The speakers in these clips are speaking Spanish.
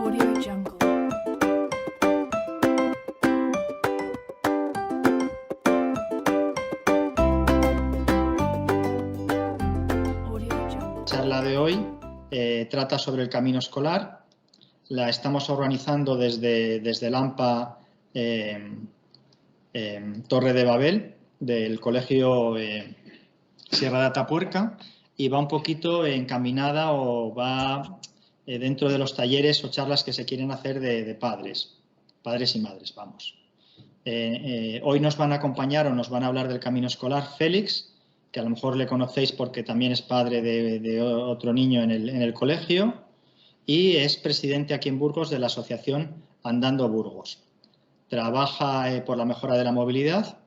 AudioJungle. La charla de hoy trata sobre el camino escolar. La estamos organizando desde el AMPA Torre de Babel, del Colegio Sierra de Atapuerca, y va un poquito encaminada o va dentro de los talleres o charlas que se quieren hacer de padres y madres, vamos. Hoy nos van a acompañar o nos van a hablar del camino escolar Félix, que a lo mejor le conocéis porque también es padre de otro niño en el colegio y es presidente aquí en Burgos de la asociación Andando Burgos. Trabaja por la mejora de la movilidad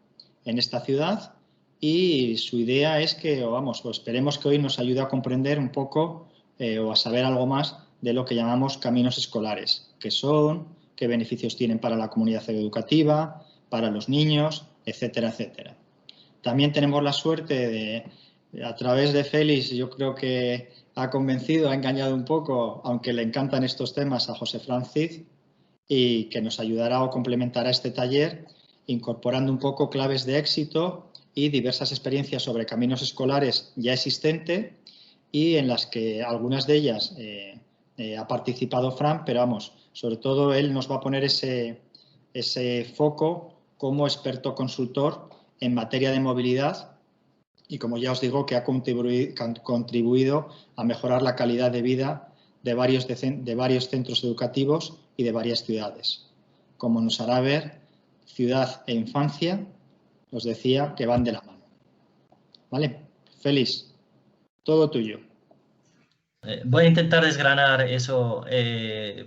en esta ciudad y su idea es que, vamos, pues esperemos que hoy nos ayude a comprender un poco o a saber algo más de lo que llamamos caminos escolares, qué son, qué beneficios tienen para la comunidad educativa, para los niños, etcétera, etcétera. También tenemos la suerte de, a través de Félix, yo creo que ha convencido, ha engañado un poco, aunque le encantan estos temas, a José Francis, y que nos ayudará o complementará este taller incorporando un poco claves de éxito y diversas experiencias sobre caminos escolares ya existentes y en las que algunas de ellas ha participado Fran, pero vamos, sobre todo él nos va a poner ese foco como experto consultor en materia de movilidad y, como ya os digo, que ha contribuido a mejorar la calidad de vida de varios centros educativos y de varias ciudades. Como nos hará ver, ciudad e infancia, os decía que van de la mano. ¿Vale? Félix, todo tuyo. Voy a intentar desgranar eso,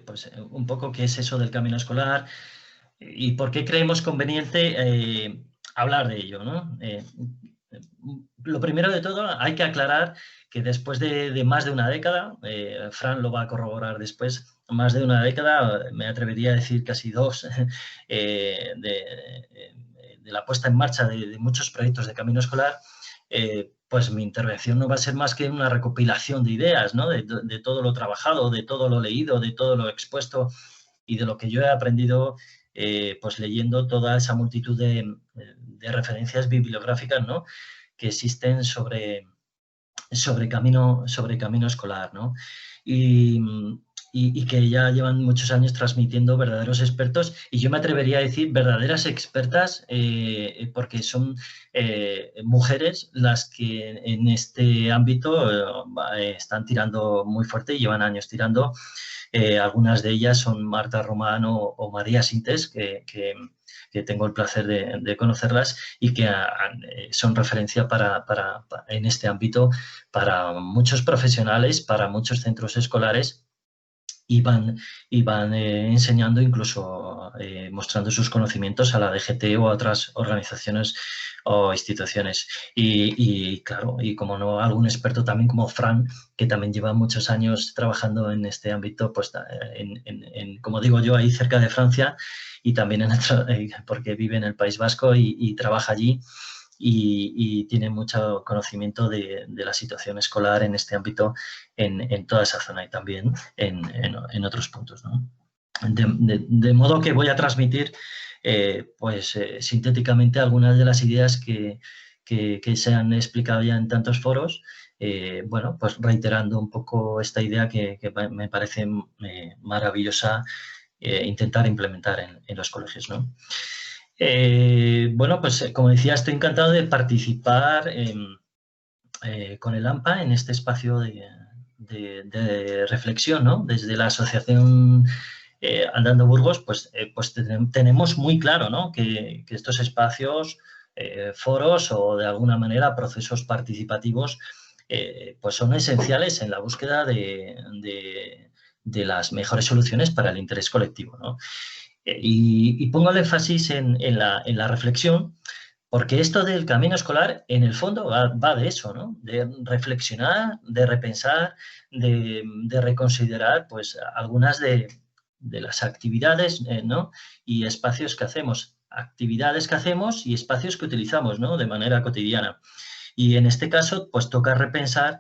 pues un poco qué es eso del camino escolar y por qué creemos conveniente hablar de ello, ¿no? Lo primero de todo, hay que aclarar que después de más de una década, Fran lo va a corroborar después, más de una década, me atrevería a decir casi dos, de la puesta en marcha de muchos proyectos de camino escolar, pues mi intervención no va a ser más que una recopilación de ideas, ¿no? De todo lo trabajado, de todo lo leído, de todo lo expuesto y de lo que yo he aprendido pues leyendo toda esa multitud de referencias bibliográficas, ¿no?, que existen sobre camino escolar, ¿no? Y que ya llevan muchos años transmitiendo verdaderos expertos, y yo me atrevería a decir verdaderas expertas, porque son mujeres las que en este ámbito están tirando muy fuerte y llevan años tirando. Algunas de ellas son Marta Román o María Sintes, que tengo el placer de conocerlas y que son referencia en este ámbito para muchos profesionales, para muchos centros escolares, y van enseñando, incluso mostrando sus conocimientos a la DGT o a otras organizaciones o instituciones. Y claro, y como no, algún experto también como Fran, que también lleva muchos años trabajando en este ámbito, pues como digo yo, ahí cerca de Francia, y también porque vive en el País Vasco y trabaja allí. Y tiene mucho conocimiento de la situación escolar en este ámbito en toda esa zona y también en otros puntos, ¿no? De modo que voy a transmitir sintéticamente algunas de las ideas que se han explicado ya en tantos foros, bueno, pues reiterando un poco esta idea que me parece maravillosa intentar implementar en los colegios, ¿no? Bueno, pues como decía, estoy encantado de participar con el AMPA en este espacio de reflexión, ¿no? Desde la asociación Andando Burgos, pues tenemos muy claro, ¿no?, que estos espacios, foros o de alguna manera procesos participativos, pues son esenciales en la búsqueda de las mejores soluciones para el interés colectivo, ¿no? Y pongo el énfasis en la reflexión, porque esto del camino escolar, en el fondo, va de eso, ¿no? De reflexionar, de repensar, de reconsiderar, pues, algunas de las actividades, ¿no?, y espacios que hacemos, actividades que hacemos y espacios que utilizamos, ¿no?, de manera cotidiana. Y en este caso, pues toca repensar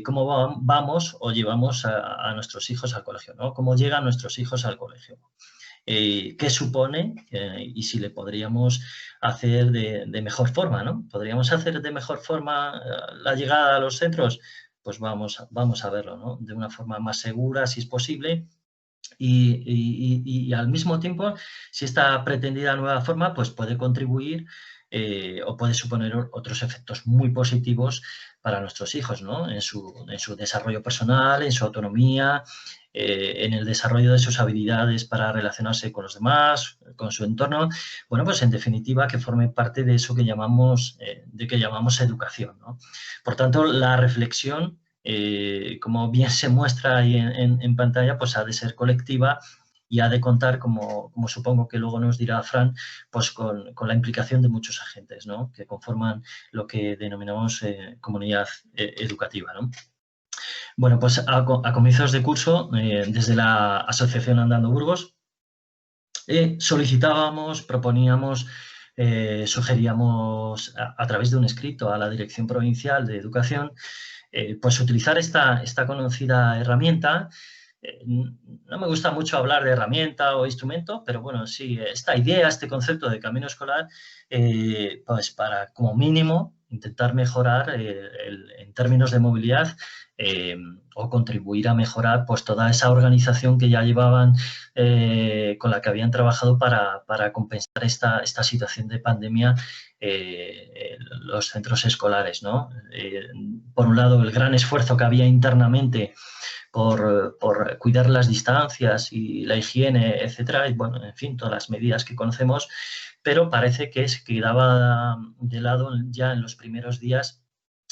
cómo vamos o llevamos a nuestros hijos al colegio, ¿no? Cómo llegan nuestros hijos al colegio. ¿Qué supone y si le podríamos hacer de mejor forma, ¿no? ¿Podríamos hacer de mejor forma la llegada a los centros? Pues vamos a verlo, ¿no? De una forma más segura, si es posible. Y al mismo tiempo, si esta pretendida nueva forma pues puede contribuir o puede suponer otros efectos muy positivos para nuestros hijos, ¿no? En su desarrollo personal, en su autonomía, en el desarrollo de sus habilidades para relacionarse con los demás, con su entorno. Bueno, pues en definitiva que forme parte de eso que llamamos educación, ¿no? Por tanto, la reflexión, como bien se muestra ahí en pantalla, pues ha de ser colectiva y ha de contar, como supongo que luego nos dirá Fran, pues con la implicación de muchos agentes, ¿no? Que conforman lo que denominamos comunidad educativa, ¿no? Bueno, pues a comienzos de curso, desde la Asociación Andando Burgos, solicitábamos, proponíamos, sugeríamos a través de un escrito a la Dirección Provincial de Educación, pues utilizar esta conocida herramienta. No me gusta mucho hablar de herramienta o instrumento, pero bueno, sí, esta idea, este concepto de camino escolar, pues para, como mínimo, intentar mejorar en términos de movilidad o contribuir a mejorar pues toda esa organización que ya llevaban, con la que habían trabajado para compensar esta situación de pandemia los centros escolares, ¿no? Por un lado, el gran esfuerzo que había internamente por cuidar las distancias y la higiene, etcétera, y bueno, en fin, todas las medidas que conocemos, pero parece que se quedaba de lado ya en los primeros días.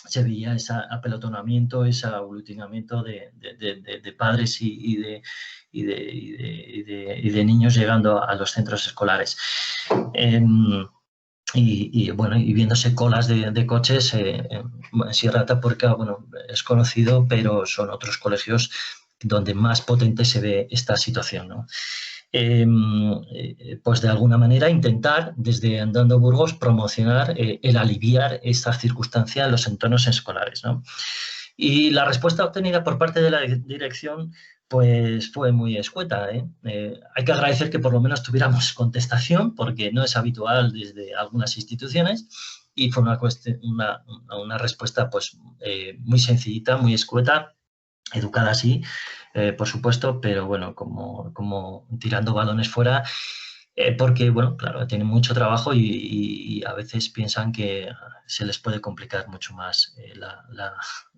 Se veía ese apelotonamiento, ese aglutinamiento de padres y de niños llegando a los centros escolares. Bueno, y viéndose colas de coches en Sierra de Atapuerca, bueno, es conocido, pero son otros colegios donde más potente se ve esta situación, ¿no? Pues de alguna manera intentar, desde Andando Burgos, promocionar el aliviar esta circunstancia en los entornos escolares, ¿no? Y la respuesta obtenida por parte de la dirección pues fue muy escueta, ¿eh? Hay que agradecer que por lo menos tuviéramos contestación, porque no es habitual desde algunas instituciones, y fue una respuesta pues muy sencillita, muy escueta, educada sí, por supuesto, pero bueno, como tirando balones fuera, porque, bueno, claro, tienen mucho trabajo y a veces piensan que se les puede complicar mucho más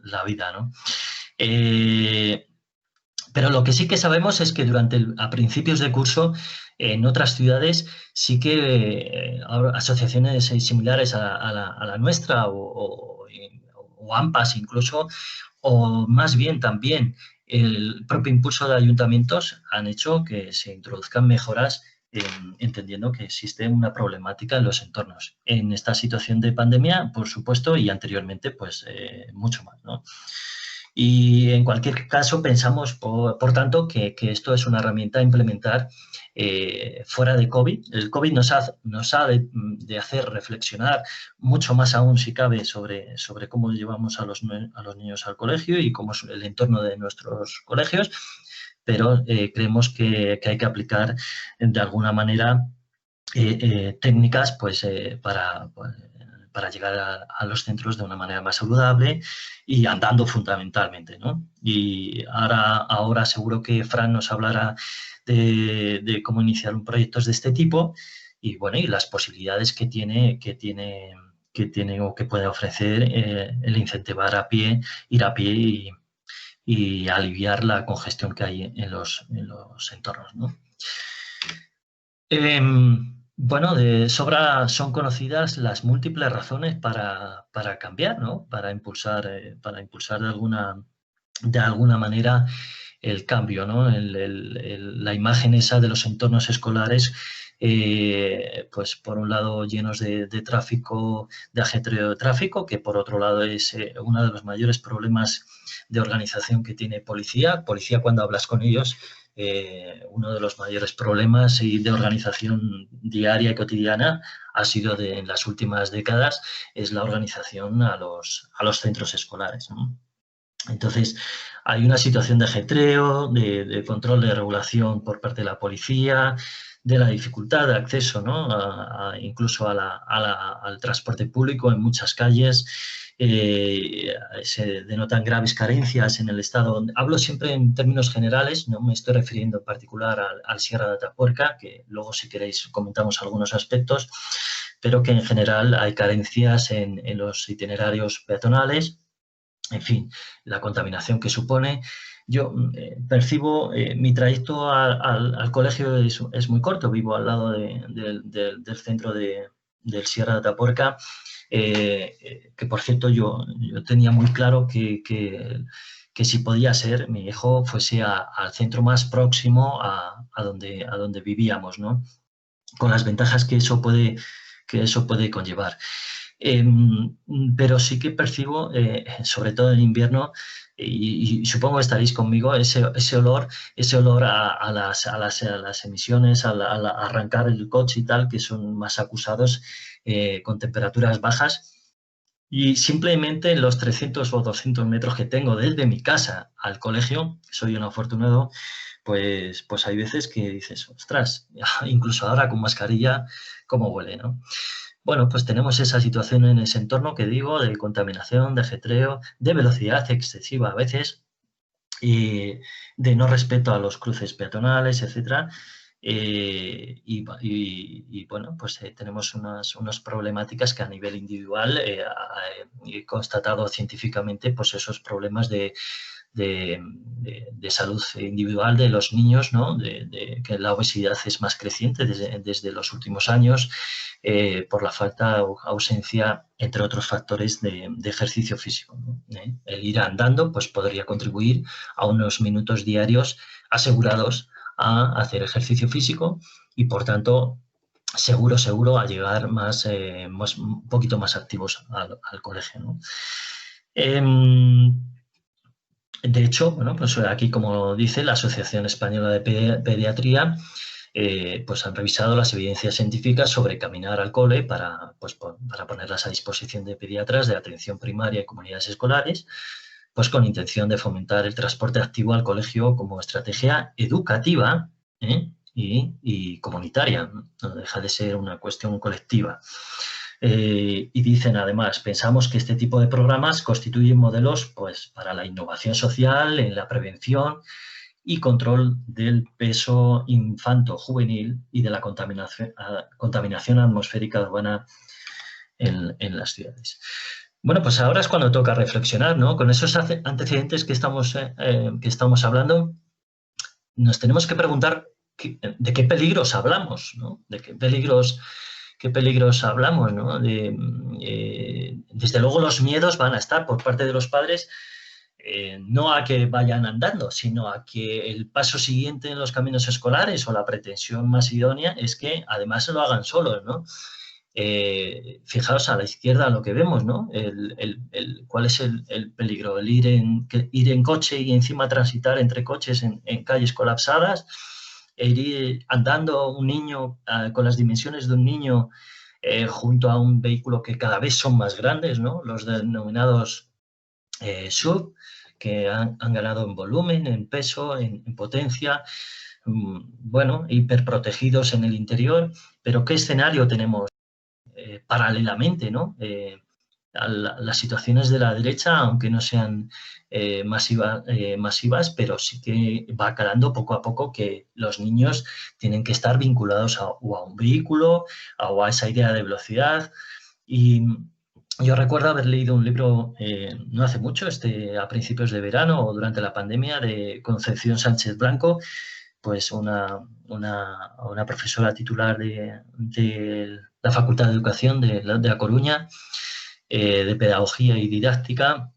la vida, ¿no? Pero lo que sí que sabemos es que a principios de curso, en otras ciudades, sí que asociaciones similares a la nuestra o AMPAs incluso, o más bien también el propio impulso de ayuntamientos han hecho que se introduzcan mejoras entendiendo que existe una problemática en los entornos. En esta situación de pandemia, por supuesto, y anteriormente, pues mucho más, ¿no? Y en cualquier caso pensamos, por tanto, que esto es una herramienta a implementar fuera de COVID. El COVID nos ha de hacer reflexionar mucho más aún, si cabe, sobre cómo llevamos a los niños al colegio y cómo es el entorno de nuestros colegios, pero creemos que hay que aplicar de alguna manera técnicas pues, para llegar a los centros de una manera más saludable y andando fundamentalmente, ¿no? Y ahora seguro que Fran nos hablará de cómo iniciar un proyecto de este tipo y, bueno, y las posibilidades que tiene o que puede ofrecer el incentivar ir a pie y aliviar la congestión que hay en los entornos, ¿no? Bueno, de sobra son conocidas las múltiples razones para cambiar, ¿no? Para impulsar de alguna manera el cambio, ¿no? La imagen esa de los entornos escolares, pues por un lado llenos de tráfico, de ajetreo de tráfico, que por otro lado es uno de los mayores problemas de organización que tiene policía. Policía, cuando hablas con ellos, uno de los mayores problemas de organización diaria y cotidiana ha sido en las últimas décadas, es la organización a los centros escolares, ¿no? Entonces, hay una situación de ajetreo, de control de regulación por parte de la policía, de la dificultad de acceso, ¿no? Incluso al transporte público en muchas calles. Se denotan graves carencias en el Estado. Hablo siempre en términos generales, no me estoy refiriendo en particular al Sierra de Atapuerca, que luego si queréis comentamos algunos aspectos, pero que en general hay carencias en los itinerarios peatonales. En fin, la contaminación que supone. Yo percibo, mi trayecto al colegio es muy corto, vivo al lado del centro del Sierra de Atapuerca, que por cierto yo tenía muy claro que si podía ser, mi hijo fuese al centro más próximo a donde vivíamos, ¿no? Con las ventajas que eso puede conllevar. Pero sí que percibo, sobre todo en invierno, y supongo que estaréis conmigo, ese olor a las emisiones, al arrancar el coche y tal, que son más acusados con temperaturas bajas. Y simplemente en los 300 o 200 metros que tengo desde mi casa al colegio, soy un afortunado, pues hay veces que dices, ostras, incluso ahora con mascarilla, cómo huele, ¿no? Bueno, pues tenemos esa situación en ese entorno que digo, de contaminación, de ajetreo, de velocidad excesiva a veces, y de no respeto a los cruces peatonales, etcétera. Bueno, pues tenemos unas problemáticas que a nivel individual he constatado científicamente, pues esos problemas de salud individual de los niños, ¿no? Que la obesidad es más creciente desde los últimos años por la falta o ausencia, entre otros factores, de ejercicio físico, ¿no? El ir andando pues podría contribuir a unos minutos diarios asegurados a hacer ejercicio físico y, por tanto, seguro a llegar un poquito más activos al colegio, ¿no? De hecho, bueno, pues aquí, como dice la Asociación Española de Pediatría, pues han revisado las evidencias científicas sobre caminar al cole para ponerlas a disposición de pediatras de atención primaria y comunidades escolares, pues con intención de fomentar el transporte activo al colegio como estrategia educativa y comunitaria, no deja de ser una cuestión colectiva. Y dicen además, pensamos que este tipo de programas constituyen modelos pues, para la innovación social, en la prevención y control del peso infanto-juvenil y de la contaminación atmosférica urbana en las ciudades. Bueno, pues ahora es cuando toca reflexionar, ¿no? Con esos antecedentes que estamos hablando, nos tenemos que preguntar de qué peligros hablamos, ¿no? De qué peligros hablamos, ¿no? Desde luego los miedos van a estar por parte de los padres, no a que vayan andando, sino a que el paso siguiente en los caminos escolares o la pretensión más idónea es que además se lo hagan solos, ¿no? Fijaos a la izquierda lo que vemos, ¿no? ¿Cuál es el peligro? El ir en coche y encima transitar entre coches en calles colapsadas, ir andando un niño con las dimensiones de un niño junto a un vehículo que cada vez son más grandes, ¿no? Los denominados SUV, que han ganado en volumen, en peso, en potencia, bueno, hiperprotegidos en el interior, pero ¿qué escenario tenemos paralelamente, ¿no? A las situaciones de la derecha, aunque no sean masivas, pero sí que va calando poco a poco que los niños tienen que estar vinculados a un vehículo o a esa idea de velocidad. Y yo recuerdo haber leído un libro no hace mucho, a principios de verano o durante la pandemia, de Concepción Sánchez Blanco, pues una profesora titular de la Facultad de Educación de La Coruña, de Pedagogía y Didáctica,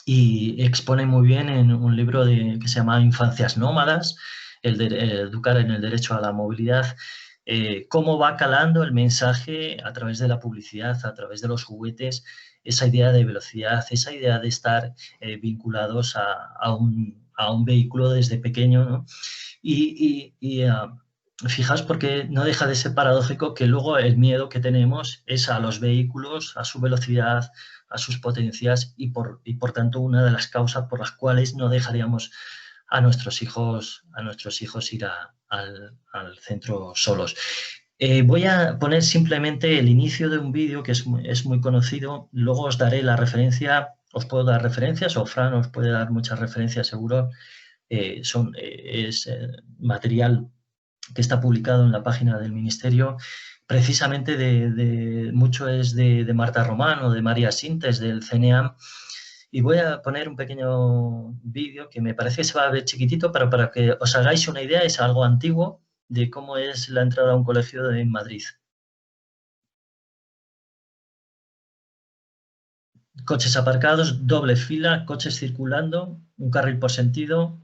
y expone muy bien en un libro que se llama Infancias Nómadas, educar en el derecho a la movilidad, cómo va calando el mensaje a través de la publicidad, a través de los juguetes, esa idea de velocidad, esa idea de estar vinculados a un vehículo desde pequeño, ¿no? Fijaos, porque no deja de ser paradójico que luego el miedo que tenemos es a los vehículos, a su velocidad, a sus potencias y por tanto una de las causas por las cuales no dejaríamos a nuestros hijos ir al centro solos. Voy a poner simplemente el inicio de un vídeo que es muy conocido, luego os daré la referencia, os puedo dar referencias o Fran os puede dar muchas referencias seguro, es material que está publicado en la página del Ministerio, precisamente mucho es de Marta Román o de María Sintes del CNEAM, y voy a poner un pequeño vídeo que me parece que se va a ver chiquitito, pero para que os hagáis una idea, es algo antiguo de cómo es la entrada a un colegio en Madrid. Coches aparcados, doble fila, coches circulando, un carril por sentido.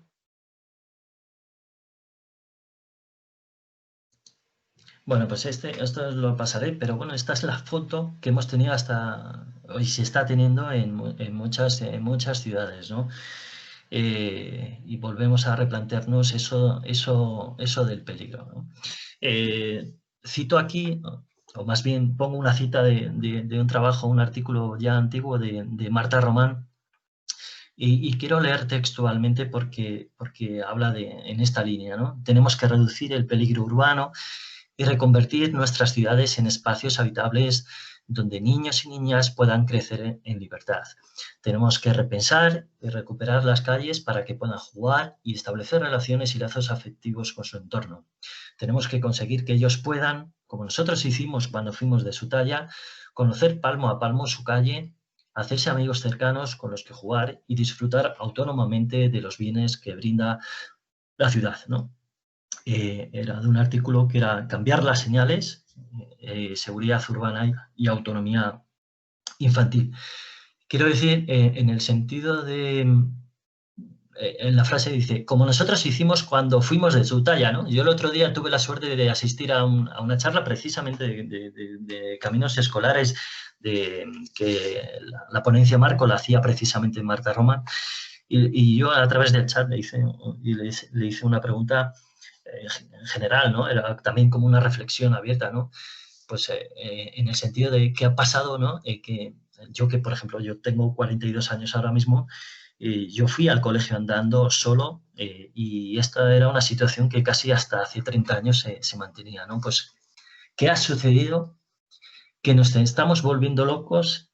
Bueno, pues esto lo pasaré, pero bueno, esta es la foto que hemos tenido hasta hoy, se está teniendo en muchas ciudades, ¿no? Y volvemos a replantearnos eso del peligro, ¿no? Cito aquí, o más bien pongo una cita de un trabajo, un artículo ya antiguo de Marta Román, y quiero leer textualmente porque habla en esta línea, ¿no? Tenemos que reducir el peligro urbano y reconvertir nuestras ciudades en espacios habitables donde niños y niñas puedan crecer en libertad. Tenemos que repensar y recuperar las calles para que puedan jugar y establecer relaciones y lazos afectivos con su entorno. Tenemos que conseguir que ellos puedan, como nosotros hicimos cuando fuimos de su talla, conocer palmo a palmo su calle, hacerse amigos cercanos con los que jugar y disfrutar autónomamente de los bienes que brinda la ciudad, ¿no? Era de un artículo que era cambiar las señales, seguridad urbana y autonomía infantil. Quiero decir, en el sentido de, en la frase dice, como nosotros hicimos cuando fuimos de su talla, ¿no? Yo el otro día tuve la suerte de asistir a una charla precisamente de caminos escolares, que la ponencia Marco la hacía precisamente Marta Román, y yo a través del chat le hice una pregunta en general, ¿no? Era también como una reflexión abierta, ¿no? Pues en el sentido de qué ha pasado, ¿no? Que por ejemplo, yo tengo 42 años ahora mismo, yo fui al colegio andando solo, y esta era una situación que casi hasta hace 30 años se mantenía, ¿no? Pues, ¿qué ha sucedido? Que nos estamos volviendo locos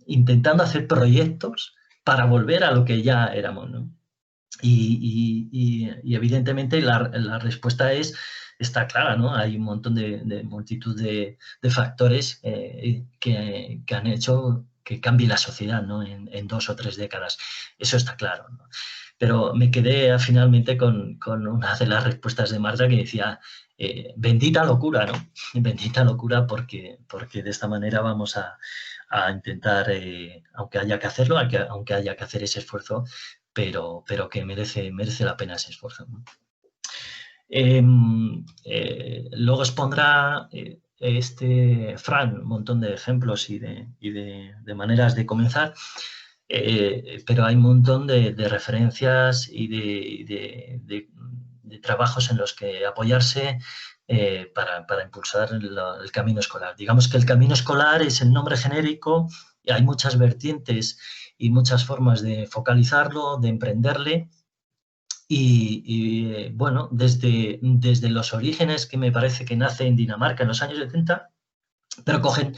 intentando hacer proyectos para volver a lo que ya éramos, ¿no? Y evidentemente la respuesta está clara, ¿no? Hay un montón de multitud de factores que han hecho que cambie la sociedad, ¿no? En 2 o 3 décadas. Eso está claro, ¿no? Pero me quedé finalmente con una de las respuestas de Marta que decía, bendita locura, ¿no? Bendita locura porque de esta manera vamos a intentar, aunque haya que hacerlo, aunque haya que hacer ese esfuerzo, pero que merece la pena ese esfuerzo, ¿no? Luego os pondrá Fran un montón de ejemplos y de maneras de comenzar, pero hay un montón de referencias y de trabajos en los que apoyarse para impulsar el camino escolar. Digamos que el camino escolar es el nombre genérico y hay muchas vertientes y muchas formas de focalizarlo, de emprenderle. Y bueno, desde los orígenes, que me parece que nace en Dinamarca en los años 70, pero cogen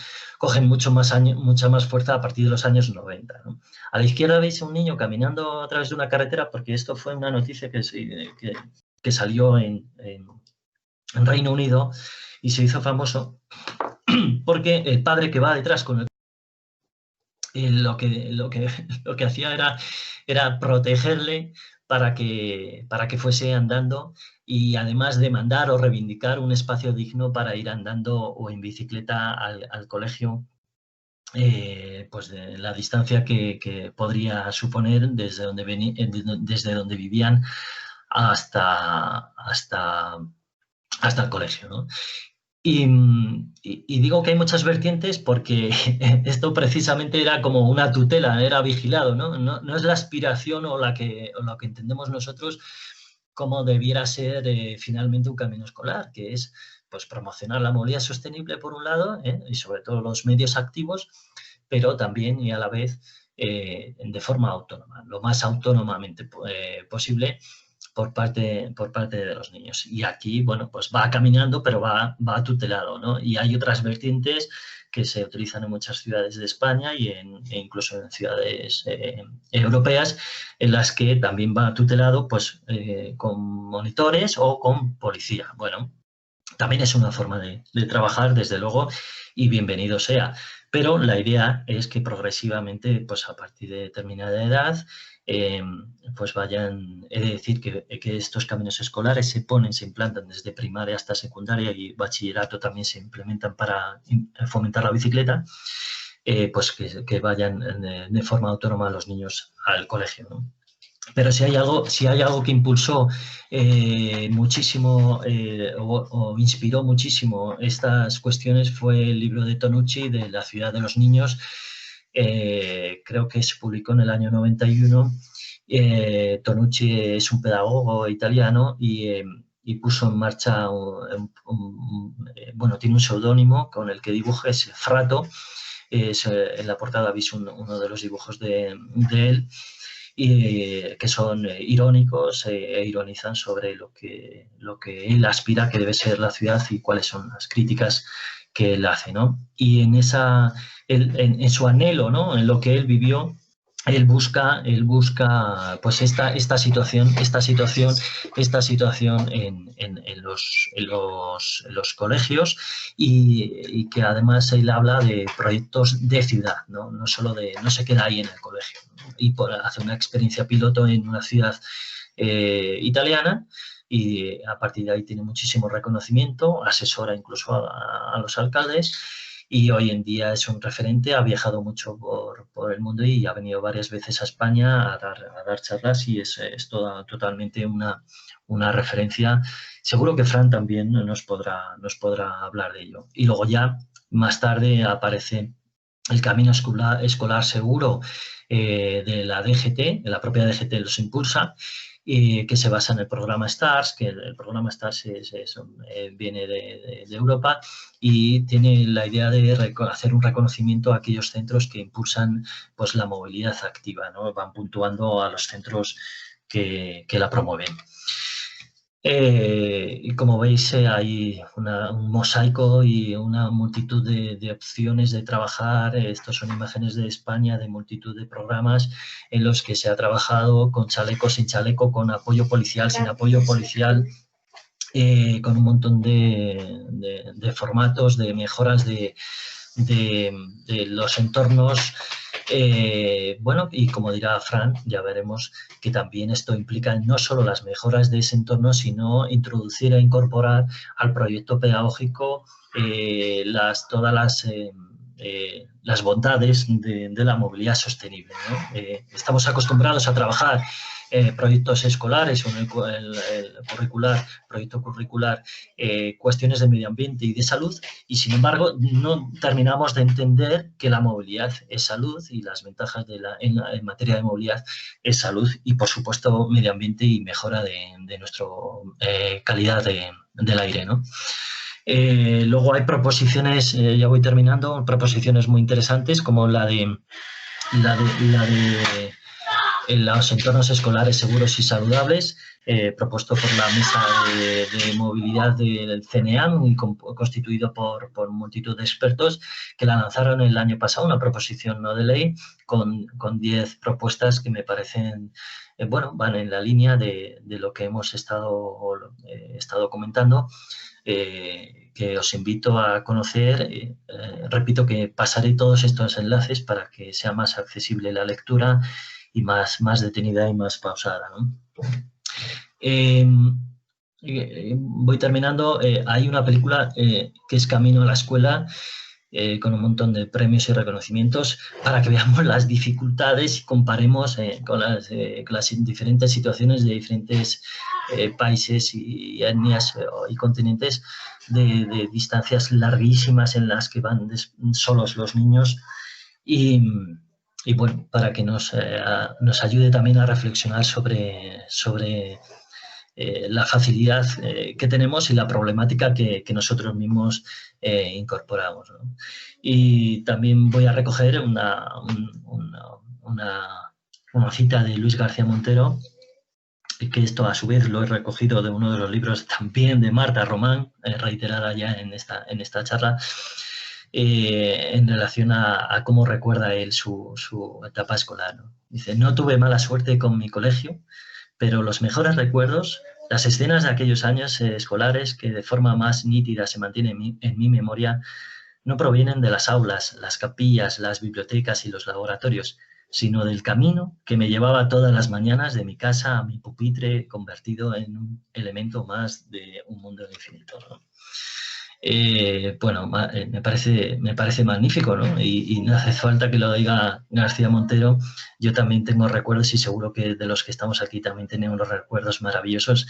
mucha más fuerza a partir de los años 90, ¿no? A la izquierda veis a un niño caminando a través de una carretera, porque esto fue una noticia que salió en Reino Unido y se hizo famoso porque el padre que va detrás con lo que hacía era protegerle para que fuese andando, y además demandar o reivindicar un espacio digno para ir andando o en bicicleta al colegio, pues de la distancia que podría suponer desde donde vivían hasta el colegio, ¿no? Y digo que hay muchas vertientes porque esto precisamente era como una tutela, era vigilado, ¿no? No es la aspiración o lo que entendemos nosotros cómo debiera ser finalmente un camino escolar, que es pues, promocionar la movilidad sostenible por un lado, y sobre todo los medios activos, pero también y a la vez de forma autónoma, lo más autónomamente posible por parte de los niños. Y aquí, bueno, pues va caminando, pero va tutelado, ¿no? Y hay otras vertientes que se utilizan en muchas ciudades de España e incluso en ciudades europeas, en las que también va tutelado pues, con monitores o con policía. Bueno, también es una forma de trabajar, desde luego, y bienvenido sea. Pero la idea es que progresivamente, pues a partir de determinada edad, pues vayan, he de decir que estos caminos escolares se implantan desde primaria hasta secundaria y bachillerato también se implementan para fomentar la bicicleta, pues que vayan de forma autónoma los niños al colegio, ¿no? Pero si hay algo que impulsó muchísimo o inspiró muchísimo estas cuestiones fue el libro de Tonucci de La ciudad de los niños. Creo que se publicó en el año 91. Tonucci es un pedagogo italiano y puso en marcha, bueno, tiene un seudónimo con el que dibuja, es Frato. En la portada veis uno de los dibujos de él, y que son irónicos e ironizan sobre lo que él aspira que debe ser la ciudad y cuáles son las críticas que él hace, ¿no? Y en su anhelo, ¿no? En lo que él vivió, él busca pues esta situación en los colegios y que además él habla de proyectos de ciudad, no solo no se queda ahí en el colegio, ¿no? Y hace una experiencia piloto en una ciudad italiana y a partir de ahí tiene muchísimo reconocimiento, asesora incluso a los alcaldes. Y hoy en día es un referente, ha viajado mucho por el mundo y ha venido varias veces a España a dar charlas y es totalmente una referencia. Seguro que Fran también nos podrá hablar de ello. Y luego ya más tarde aparece el camino escolar seguro de la DGT, de la propia DGT los impulsa, que se basa en el programa STARS, que el programa STARS viene de Europa y tiene la idea de hacer un reconocimiento a aquellos centros que impulsan pues, la movilidad activa, ¿no? Van puntuando a los centros que la promueven. Y como veis, hay un mosaico y una multitud de opciones de trabajar. Estos son imágenes de España, de multitud de programas en los que se ha trabajado con chaleco, sin chaleco, con apoyo policial, sin apoyo policial, con un montón de formatos, de mejoras de los entornos. Bueno, y como dirá Fran, ya veremos que también esto implica no solo las mejoras de ese entorno, sino introducir e incorporar al proyecto pedagógico todas las bondades de la movilidad sostenible, ¿no? Estamos acostumbrados a trabajar proyectos escolares o en el proyecto curricular, cuestiones de medio ambiente y de salud, y sin embargo no terminamos de entender que la movilidad es salud y las ventajas en materia de movilidad es salud y por supuesto medio ambiente y mejora de nuestra calidad del aire, ¿no? Luego hay proposiciones, ya voy terminando, proposiciones muy interesantes como la de los entornos escolares seguros y saludables, propuesto por la Mesa de Movilidad del CNEAM y constituido por multitud de expertos que la lanzaron el año pasado, una proposición no de ley con 10 propuestas que me parecen, bueno, van en la línea de lo que hemos estado comentando, que os invito a conocer. Repito que pasaré todos estos enlaces para que sea más accesible la lectura y más detenida y más pausada, ¿no? Voy terminando. Hay una película que es Camino a la escuela, con un montón de premios y reconocimientos para que veamos las dificultades y comparemos con las diferentes situaciones de diferentes países y etnias y continentes de distancias larguísimas en las que van solos los niños y bueno, para que nos ayude también a reflexionar sobre la facilidad que tenemos y la problemática que nosotros mismos incorporamos, ¿no? Y también voy a recoger una cita de Luis García Montero, que esto a su vez lo he recogido de uno de los libros también de Marta Román, reiterada ya en esta charla, en relación a cómo recuerda él su etapa escolar, ¿no? Dice: no tuve mala suerte con mi colegio, pero los mejores recuerdos, las escenas de aquellos años escolares que de forma más nítida se mantienen en mi memoria, no provienen de las aulas, las capillas, las bibliotecas y los laboratorios, sino del camino que me llevaba todas las mañanas de mi casa a mi pupitre, convertido en un elemento más de un mundo infinito, ¿no? Bueno, me parece magnífico, ¿no? Y no hace falta que lo diga García Montero. Yo también tengo recuerdos, y seguro que de los que estamos aquí también tenemos los recuerdos maravillosos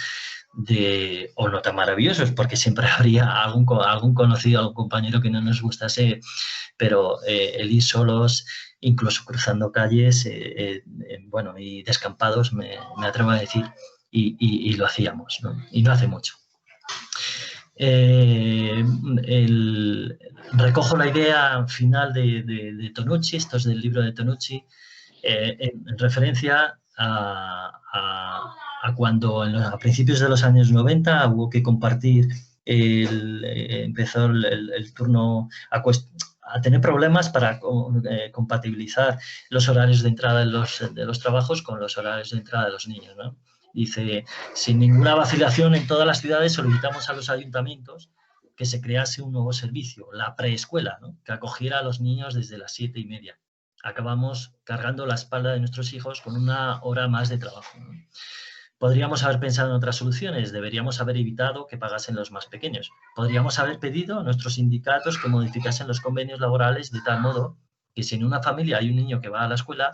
o no tan maravillosos, porque siempre habría algún conocido, algún compañero que no nos gustase, pero el ir solos, incluso cruzando calles, bueno, y descampados, me atrevo a decir, y lo hacíamos, ¿no? Y no hace mucho. Recojo la idea final de Tonucci, esto es del libro de Tonucci, en referencia a cuando a principios de los años 90 hubo que compartir, empezó el turno a tener problemas para compatibilizar los horarios de entrada de los trabajos con los horarios de entrada de los niños, ¿no? Dice: sin ninguna vacilación, en todas las ciudades solicitamos a los ayuntamientos que se crease un nuevo servicio, la preescuela, ¿no? Que acogiera a los niños desde las 7:30. Acabamos cargando la espalda de nuestros hijos con una hora más de trabajo, ¿no? Podríamos haber pensado en otras soluciones, deberíamos haber evitado que pagasen los más pequeños. Podríamos haber pedido a nuestros sindicatos que modificasen los convenios laborales de tal modo que si en una familia hay un niño que va a la escuela,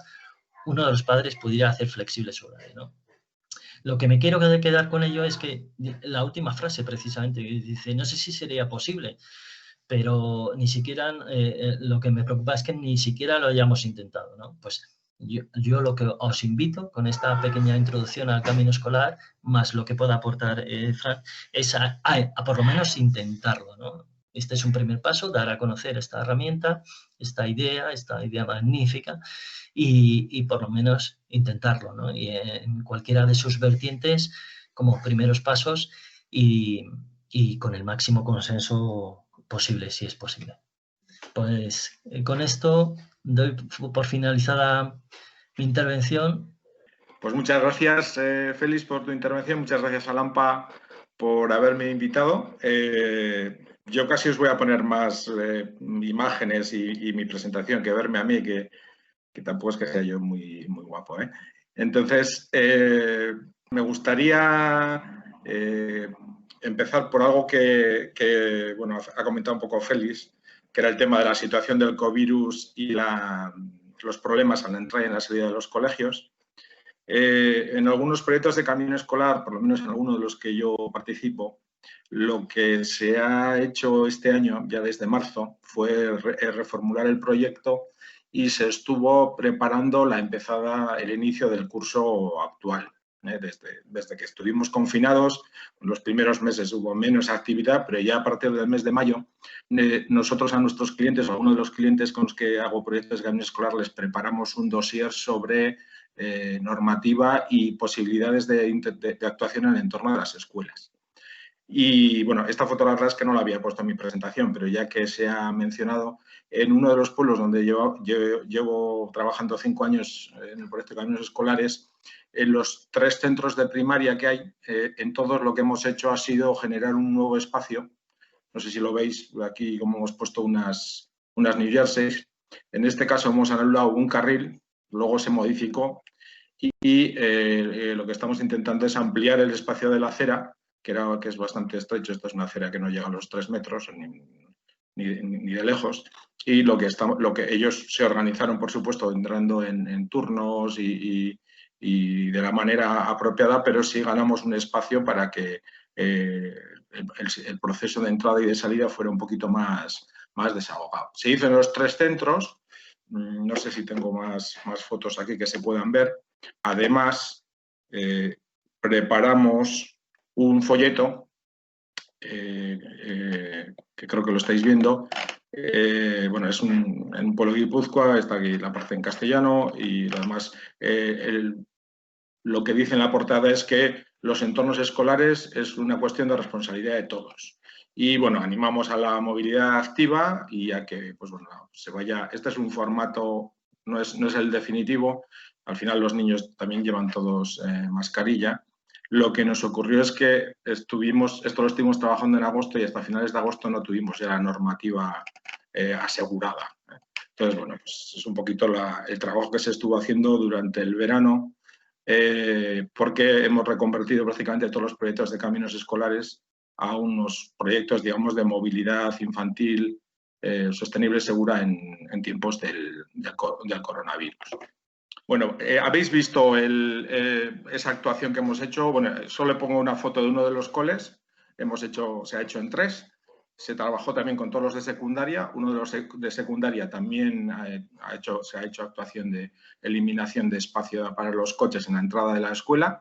uno de los padres pudiera hacer flexible su horario, ¿no? Lo que me quiero quedar con ello es que la última frase, precisamente, dice: no sé si sería posible, pero ni siquiera, lo que me preocupa es que ni siquiera lo hayamos intentado, ¿no? Pues yo lo que os invito con esta pequeña introducción al camino escolar, más lo que pueda aportar Fran, es a por lo menos intentarlo, ¿no? Este es un primer paso, dar a conocer esta herramienta, esta idea magnífica, y por lo menos intentarlo, ¿no? Y en cualquiera de sus vertientes como primeros pasos, y con el máximo consenso posible, si es posible. Pues con esto doy por finalizada mi intervención. Pues muchas gracias, Félix, por tu intervención. Muchas gracias a Lampa por haberme invitado. Yo casi os voy a poner más imágenes y mi presentación que verme a mí, que tampoco es que sea yo muy guapo, ¿eh? Entonces, me gustaría empezar por algo que bueno, ha comentado un poco Félix, que era el tema de la situación del covirus y los problemas a la entrada y en la salida de los colegios. En algunos proyectos de camino escolar, por lo menos en algunos de los que yo participo, lo que se ha hecho este año, ya desde marzo, fue reformular el proyecto y se estuvo preparando el inicio del curso actual. Desde que estuvimos confinados, en los primeros meses hubo menos actividad, pero ya a partir del mes de mayo, nosotros a nuestros clientes, o a algunos de los clientes con los que hago proyectos de camino escolar, les preparamos un dossier sobre normativa y posibilidades de actuación en el entorno de las escuelas. Y bueno, esta foto la verdad es que no la había puesto en mi presentación, pero ya que se ha mencionado, en uno de los pueblos donde llevo trabajando 5 años en el proyecto de caminos escolares, en los 3 centros de primaria que hay, en todos lo que hemos hecho ha sido generar un nuevo espacio. No sé si lo veis aquí, como hemos puesto unas New Jerseys. En este caso hemos anulado un carril, luego se modificó y lo que estamos intentando es ampliar el espacio de la acera, que es bastante estrecho. Esta es una acera que no llega a los 3 metros ni de lejos, y lo que ellos se organizaron, por supuesto, entrando en turnos y de la manera apropiada, pero sí ganamos un espacio para que el proceso de entrada y de salida fuera un poquito más desahogado. Se hizo en los 3 centros. No sé si tengo más fotos aquí que se puedan ver. Además, preparamos un folleto, que creo que lo estáis viendo. Bueno, es en un pueblo de Guipúzcoa, está aquí la parte en castellano y lo demás. Lo que dice en la portada es que los entornos escolares es una cuestión de responsabilidad de todos. Y bueno, animamos a la movilidad activa y a que pues, bueno, se vaya. Este es un formato, no es el definitivo. Al final los niños también llevan todos mascarilla. Lo que nos ocurrió es que esto lo estuvimos trabajando en agosto y hasta finales de agosto no tuvimos ya la normativa asegurada. Entonces, bueno, pues es un poquito el trabajo que se estuvo haciendo durante el verano, porque hemos reconvertido prácticamente todos los proyectos de caminos escolares a unos proyectos, digamos, de movilidad infantil sostenible y segura en tiempos del coronavirus. Bueno, ¿habéis visto esa actuación que hemos hecho? Bueno, solo le pongo una foto de uno de los coles. Se ha hecho en 3. Se trabajó también con todos los de secundaria. Uno de los de secundaria también se ha hecho actuación de eliminación de espacio para los coches en la entrada de la escuela.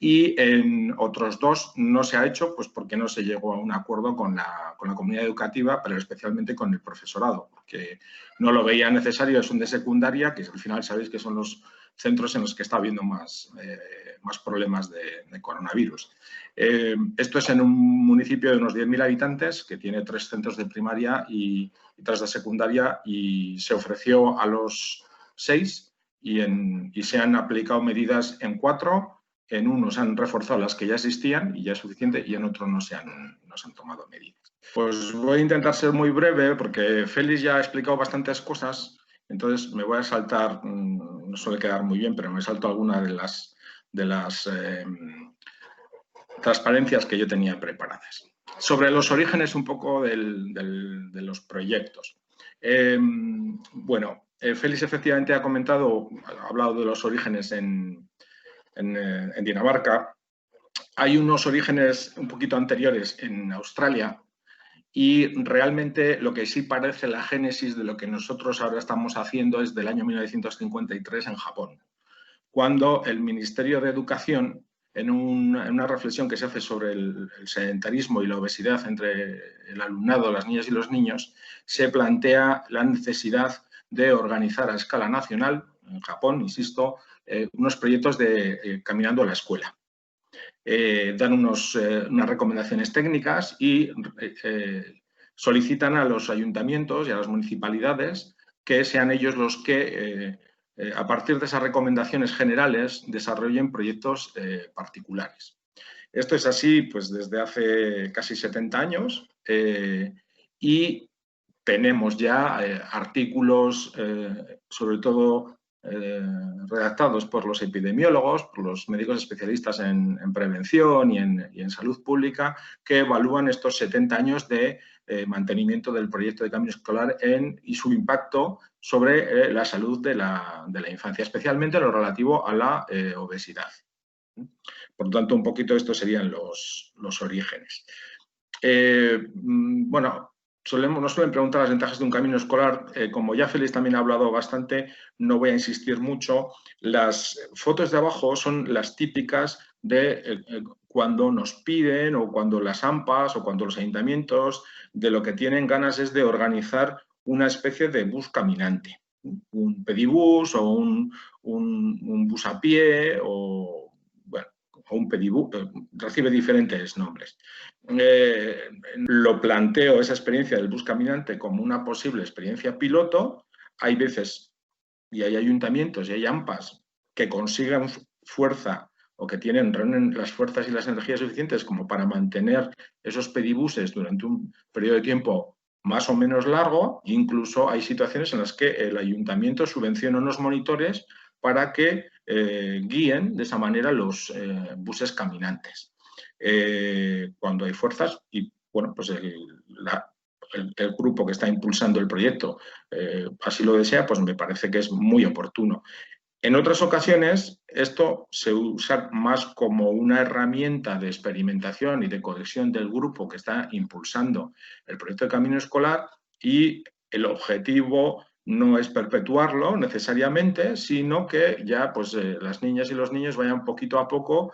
Y en otros 2 no se ha hecho, pues porque no se llegó a un acuerdo con la comunidad educativa, pero especialmente con el profesorado, porque no lo veía necesario. Son de secundaria, que al final sabéis que son los centros en los que está habiendo más problemas de coronavirus. Esto es en un municipio de unos 10.000 habitantes que tiene 3 centros de primaria y 3 de secundaria, y se ofreció a los 6 y se han aplicado medidas en 4. En uno se han reforzado las que ya existían y ya es suficiente, y en otro no se han tomado medidas. Pues voy a intentar ser muy breve porque Félix ya ha explicado bastantes cosas, entonces me voy a saltar, no suele quedar muy bien, pero me salto alguna de las transparencias que yo tenía preparadas. Sobre los orígenes un poco de los proyectos. Bueno, Félix efectivamente ha hablado de los orígenes en Dinamarca. Hay unos orígenes un poquito anteriores en Australia, y realmente lo que sí parece la génesis de lo que nosotros ahora estamos haciendo es del año 1953 en Japón, cuando el Ministerio de Educación, en una reflexión que se hace sobre el sedentarismo y la obesidad entre el alumnado, las niñas y los niños, se plantea la necesidad de organizar a escala nacional, en Japón, insisto, unos proyectos de Caminando a la Escuela. Dan unas recomendaciones técnicas y solicitan a los ayuntamientos y a las municipalidades que sean ellos los que, a partir de esas recomendaciones generales, desarrollen proyectos particulares. Esto es así pues, desde hace casi 70 años y tenemos ya artículos, sobre todo redactados por los epidemiólogos, por los médicos especialistas en prevención y en salud pública, que evalúan estos 70 años de mantenimiento del proyecto de cambio escolar y su impacto sobre la salud de la infancia, especialmente lo relativo a la obesidad. Por lo tanto, un poquito estos serían los orígenes. Bueno, nos suelen preguntar las ventajas de un camino escolar. Como ya Félix también ha hablado bastante, no voy a insistir mucho. Las fotos de abajo son las típicas de cuando nos piden, o cuando las AMPAs o cuando los ayuntamientos de lo que tienen ganas es de organizar una especie de bus caminante, un pedibús o un bus a pie o un pedibús, recibe diferentes nombres. Lo planteo, esa experiencia del bus caminante, como una posible experiencia piloto. Hay veces, y hay ayuntamientos y hay AMPAs que consigan fuerza o que reúnen las fuerzas y las energías suficientes como para mantener esos pedibuses durante un periodo de tiempo más o menos largo. Incluso hay situaciones en las que el ayuntamiento subvenciona unos monitores para que guíen de esa manera los buses caminantes. Cuando hay fuerzas y, bueno, pues el grupo que está impulsando el proyecto así lo desea, pues me parece que es muy oportuno. En otras ocasiones, esto se usa más como una herramienta de experimentación y de cohesión del grupo que está impulsando el proyecto de camino escolar, y el objetivo no es perpetuarlo necesariamente, sino que ya pues, las niñas y los niños vayan poquito a poco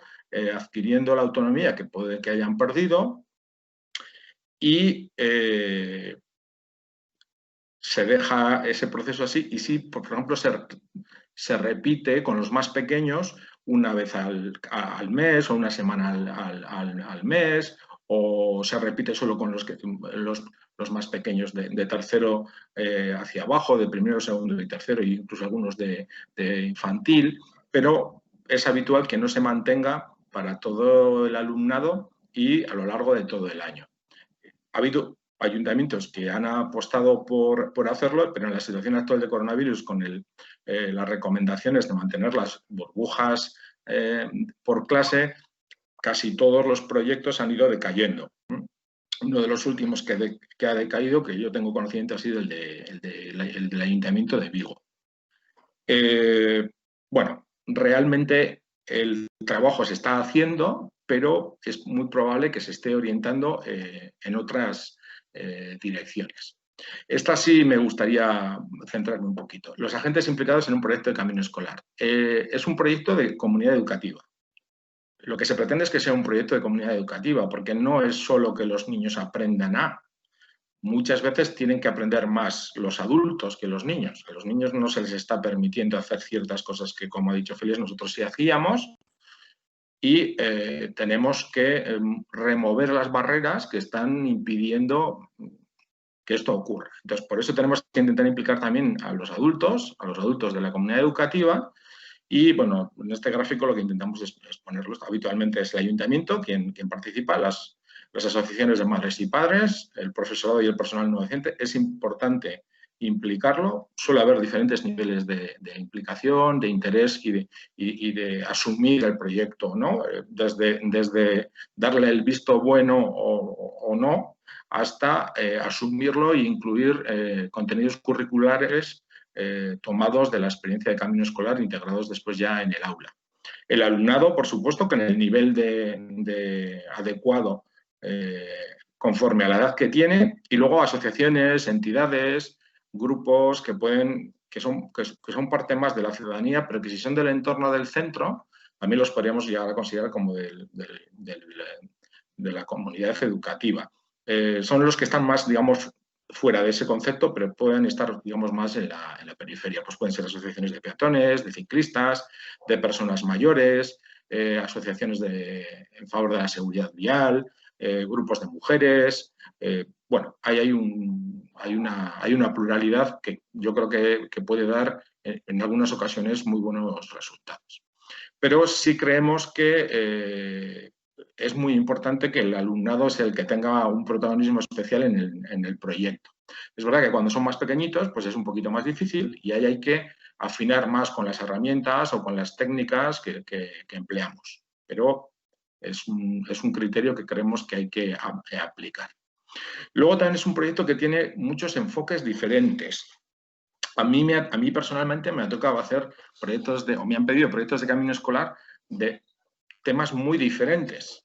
adquiriendo la autonomía que puede que hayan perdido y se deja ese proceso así. Y si, por ejemplo, se repite con los más pequeños una vez al mes o una semana al mes, o se repite solo con los más pequeños de tercero hacia abajo, de primero, segundo y tercero, e incluso algunos de infantil, pero es habitual que no se mantenga para todo el alumnado y a lo largo de todo el año. Ha habido ayuntamientos que han apostado por hacerlo, pero en la situación actual de coronavirus, con las recomendaciones de mantener las burbujas por clase, casi todos los proyectos han ido decayendo. Uno de los últimos que ha decaído, que yo tengo conocimiento, ha sido el del Ayuntamiento de Vigo. Bueno, realmente el trabajo se está haciendo, pero es muy probable que se esté orientando en otras direcciones. Esta sí me gustaría centrarme un poquito. Los agentes implicados en un proyecto de camino escolar. Es un proyecto de comunidad educativa. Lo que se pretende es que sea un proyecto de comunidad educativa, porque no es solo que los niños aprendan a. Muchas veces tienen que aprender más los adultos que los niños. A los niños no se les está permitiendo hacer ciertas cosas que, como ha dicho Félix, nosotros sí hacíamos, y tenemos que remover las barreras que están impidiendo que esto ocurra. Entonces, por eso tenemos que intentar implicar también a los adultos de la comunidad educativa. Y, bueno, en este gráfico lo que intentamos es ponerlos. Habitualmente es el ayuntamiento quien participa, las asociaciones de madres y padres, el profesorado y el personal no docente. Es importante implicarlo. Suele haber diferentes niveles de implicación, de interés y de asumir el proyecto, ¿no? Desde darle el visto bueno o no, hasta asumirlo e incluir contenidos curriculares tomados de la experiencia de camino escolar integrados después ya en el aula. El alumnado, por supuesto, que en el nivel de adecuado conforme a la edad que tiene, y luego asociaciones, entidades, grupos que son parte más de la ciudadanía, pero que si son del entorno del centro, también los podríamos llegar a considerar como de la comunidad educativa. Son los que están más, digamos, fuera de ese concepto, pero pueden estar, digamos, más en la periferia. Pues pueden ser asociaciones de peatones, de ciclistas, de personas mayores, asociaciones en favor de la seguridad vial, grupos de mujeres. Bueno, hay una pluralidad que yo creo que puede dar en algunas ocasiones muy buenos resultados. Pero sí creemos que es muy importante que el alumnado sea el que tenga un protagonismo especial en el proyecto. Es verdad que cuando son más pequeñitos, pues es un poquito más difícil y ahí hay que afinar más con las herramientas o con las técnicas que empleamos. Pero es un criterio que creemos que hay que aplicar. Luego también es un proyecto que tiene muchos enfoques diferentes. A mí personalmente me ha tocado hacer me han pedido proyectos de camino escolar de temas muy diferentes,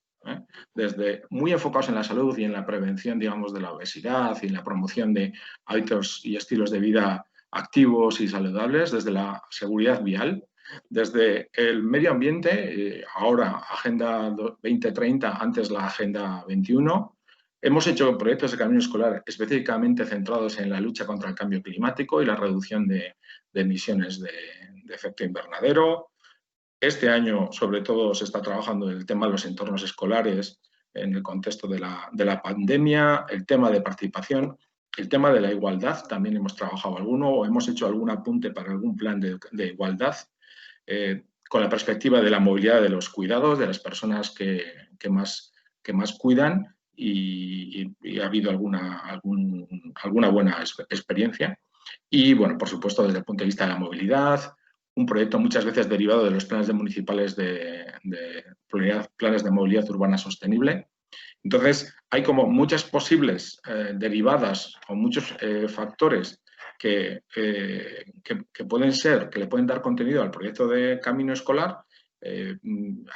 desde muy enfocados en la salud y en la prevención, digamos, de la obesidad y en la promoción de hábitos y estilos de vida activos y saludables, desde la seguridad vial, desde el medio ambiente, ahora Agenda 2030, antes la Agenda 21. Hemos hecho proyectos de camino escolar específicamente centrados en la lucha contra el cambio climático y la reducción de emisiones de efecto invernadero. Este año, sobre todo, se está trabajando en el tema de los entornos escolares en el contexto de la pandemia, el tema de participación, el tema de la igualdad. También hemos trabajado o hemos hecho algún apunte para algún plan de igualdad, con la perspectiva de la movilidad de los cuidados, de las personas que más cuidan, y ha habido alguna buena experiencia. Y, bueno, por supuesto, desde el punto de vista de la movilidad, un proyecto muchas veces derivado de los planes municipales planes de movilidad urbana sostenible. Entonces, hay como muchas posibles derivadas o muchos factores que le pueden dar contenido al proyecto de camino escolar,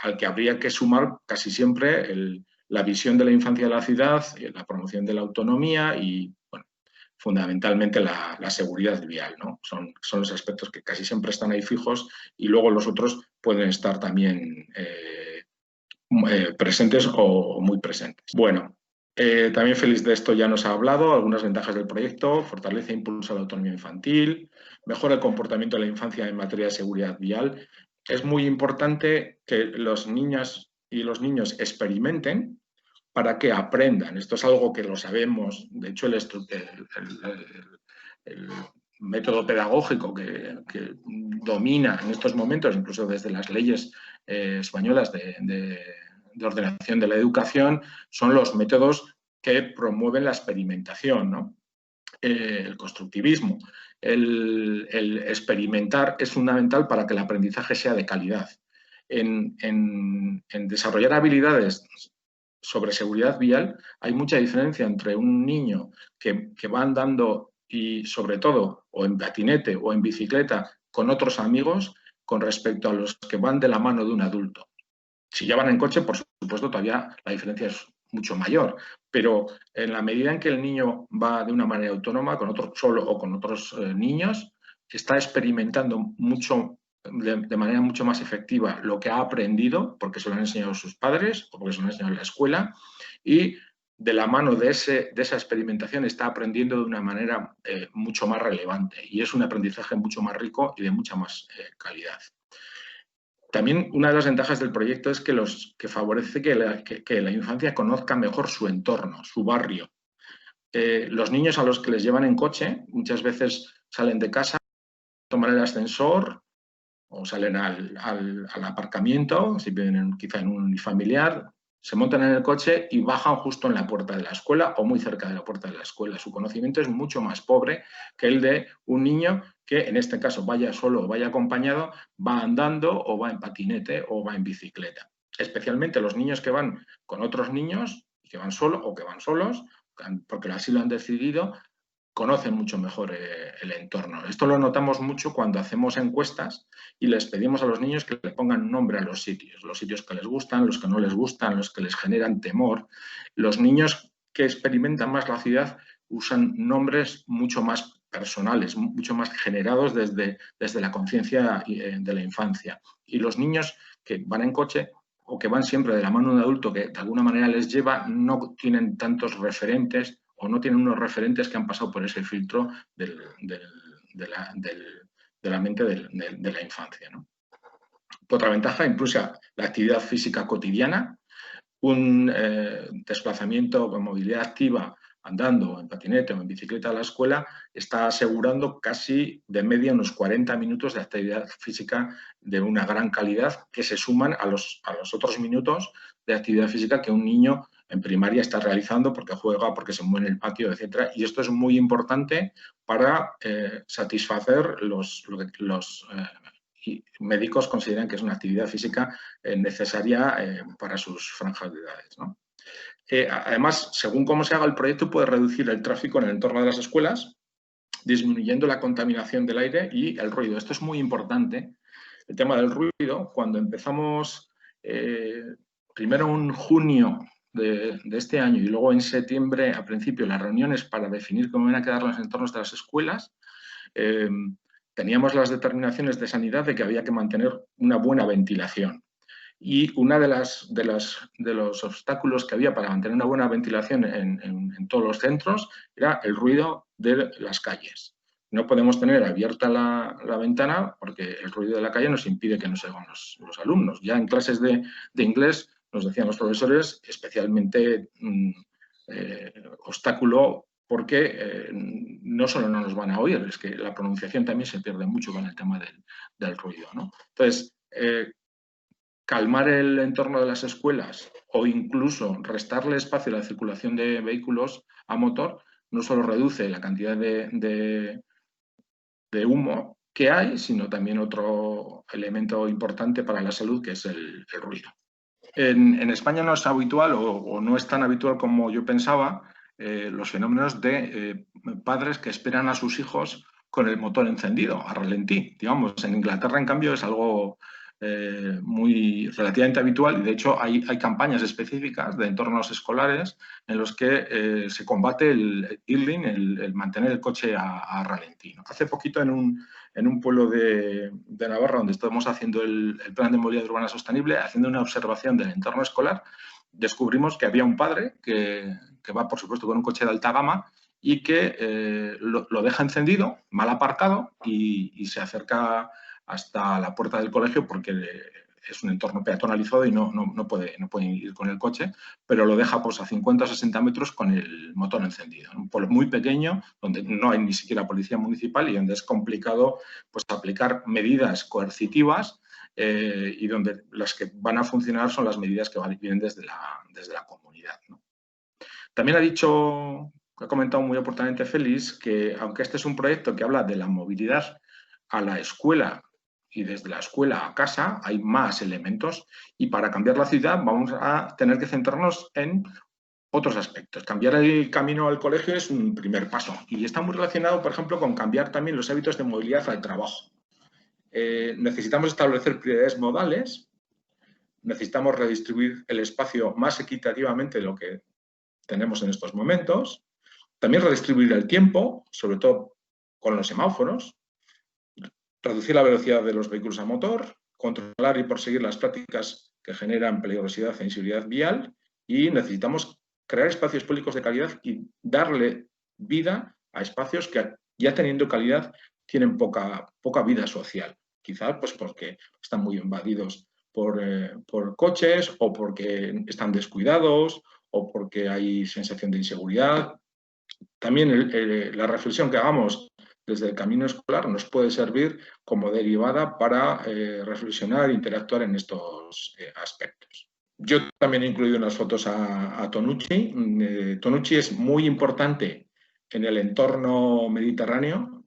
al que habría que sumar casi siempre la visión de la infancia de la ciudad, la promoción de la autonomía y, bueno, fundamentalmente la seguridad vial, ¿no? Son los aspectos que casi siempre están ahí fijos y luego los otros pueden estar también presentes o muy presentes. Bueno, también Félix de esto ya nos ha hablado, algunas ventajas del proyecto: fortalece e impulsa la autonomía infantil, mejora el comportamiento de la infancia en materia de seguridad vial. Es muy importante que los niñas y los niños experimenten para que aprendan. Esto es algo que lo sabemos. De hecho, el método pedagógico que domina en estos momentos, incluso desde las leyes españolas de ordenación de la educación, son los métodos que promueven la experimentación, ¿no? El constructivismo. El experimentar es fundamental para que el aprendizaje sea de calidad. En desarrollar habilidades sobre seguridad vial hay mucha diferencia entre un niño que va andando y, sobre todo, o en patinete o en bicicleta con otros amigos, con respecto a los que van de la mano de un adulto. Si ya van en coche, por supuesto, todavía la diferencia es mucho mayor, pero en la medida en que el niño va de una manera autónoma, con otro solo o con otros niños, está experimentando mucho, de manera mucho más efectiva lo que ha aprendido, porque se lo han enseñado sus padres o porque se lo han enseñado en la escuela, y de la mano de esa experimentación está aprendiendo de una manera mucho más relevante, y es un aprendizaje mucho más rico y de mucha más calidad. También una de las ventajas del proyecto es que favorece que la infancia conozca mejor su entorno, su barrio. Los niños a los que les llevan en coche muchas veces salen de casa, toman el ascensor o salen al aparcamiento, si viven quizá en un unifamiliar, se montan en el coche y bajan justo en la puerta de la escuela o muy cerca de la puerta de la escuela. Su conocimiento es mucho más pobre que el de un niño que, en este caso, vaya solo o vaya acompañado, va andando o va en patinete o va en bicicleta. Especialmente los niños que van con otros niños, que van solos o que van solos, porque así lo han decidido, conocen mucho mejor el entorno. Esto lo notamos mucho cuando hacemos encuestas y les pedimos a los niños que le pongan nombre a los sitios que les gustan, los que no les gustan, los que les generan temor. Los niños que experimentan más la ciudad usan nombres mucho más personales, mucho más generados desde la conciencia de la infancia. Y los niños que van en coche o que van siempre de la mano de un adulto que de alguna manera les lleva, no tienen tantos referentes o no tienen unos referentes que han pasado por ese filtro de la mente de la infancia, ¿no? Otra ventaja, impulsa la actividad física cotidiana, un desplazamiento con movilidad activa andando en patinete o en bicicleta a la escuela está asegurando casi de media unos 40 minutos de actividad física de una gran calidad que se suman a los otros minutos de actividad física que un niño en primaria está realizando porque juega, porque se mueve en el patio, etcétera. Y esto es muy importante para satisfacer los médicos consideran que es una actividad física necesaria para sus franjas de edades, ¿no? Además, según cómo se haga el proyecto, puede reducir el tráfico en el entorno de las escuelas, disminuyendo la contaminación del aire y el ruido. Esto es muy importante. El tema del ruido, cuando empezamos primero en junio de este año y luego en septiembre, a principio, las reuniones para definir cómo van a quedar los entornos de las escuelas, teníamos las determinaciones de sanidad de que había que mantener una buena ventilación. Y uno de los obstáculos que había para mantener una buena ventilación en todos los centros era el ruido de las calles. No podemos tener abierta la ventana porque el ruido de la calle nos impide que nos oigan los alumnos. Ya en clases de inglés nos decían los profesores, especialmente obstáculo porque no solo no nos van a oír, es que la pronunciación también se pierde mucho con el tema del ruido, ¿no? Entonces, calmar el entorno de las escuelas o incluso restarle espacio a la circulación de vehículos a motor no solo reduce la cantidad de humo que hay, sino también otro elemento importante para la salud, que es el ruido. En España no es habitual o no es tan habitual como yo pensaba los fenómenos de padres que esperan a sus hijos con el motor encendido, a ralentí. Digamos, en Inglaterra, en cambio, es algo relativamente habitual, y de hecho hay campañas específicas de entornos escolares en los que se combate el idling, el mantener el coche a ralentí, ¿no? Hace poquito en un pueblo de Navarra, donde estamos haciendo el plan de movilidad urbana sostenible, haciendo una observación del entorno escolar, descubrimos que había un padre que va, por supuesto, con un coche de alta gama y que lo deja encendido, mal aparcado, y se acerca hasta la puerta del colegio porque es un entorno peatonalizado y no puede ir con el coche, pero lo deja pues, a 50 o 60 metros con el motor encendido. Un pueblo muy pequeño, donde no hay ni siquiera policía municipal y donde es complicado pues, aplicar medidas coercitivas y donde las que van a funcionar son las medidas que vienen desde la comunidad, ¿no? También ha comentado muy oportunamente Félix que aunque este es un proyecto que habla de la movilidad a la escuela y desde la escuela a casa, hay más elementos y para cambiar la ciudad vamos a tener que centrarnos en otros aspectos. Cambiar el camino al colegio es un primer paso y está muy relacionado, por ejemplo, con cambiar también los hábitos de movilidad al trabajo. Necesitamos establecer prioridades modales, necesitamos redistribuir el espacio más equitativamente de lo que tenemos en estos momentos, también redistribuir el tiempo, sobre todo con los semáforos, reducir la velocidad de los vehículos a motor, controlar y perseguir las prácticas que generan peligrosidad e inseguridad vial y necesitamos crear espacios públicos de calidad y darle vida a espacios que ya teniendo calidad tienen poca vida social. Quizás pues porque están muy invadidos por coches o porque están descuidados o porque hay sensación de inseguridad. También la reflexión que hagamos desde el camino escolar nos puede servir como derivada para reflexionar e interactuar en estos aspectos. Yo también he incluido unas fotos a Tonucci. Tonucci es muy importante en el entorno mediterráneo.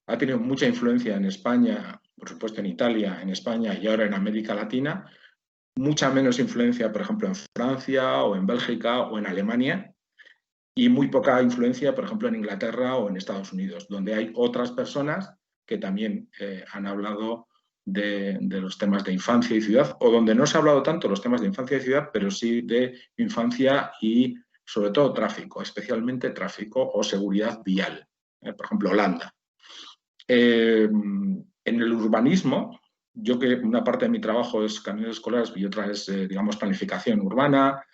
Ha tenido mucha influencia en España, por supuesto en Italia, en España y ahora en América Latina. Mucha menos influencia, por ejemplo, en Francia o en Bélgica o en Alemania. Y muy poca influencia, por ejemplo, en Inglaterra o en Estados Unidos, donde hay otras personas que también han hablado de los temas de infancia y ciudad, o donde no se ha hablado tanto de los temas de infancia y ciudad, pero sí de infancia y, sobre todo, tráfico, especialmente tráfico o seguridad vial. Por ejemplo, Holanda. En el urbanismo, yo que una parte de mi trabajo es caminos escolares y otra es, digamos, planificación urbana,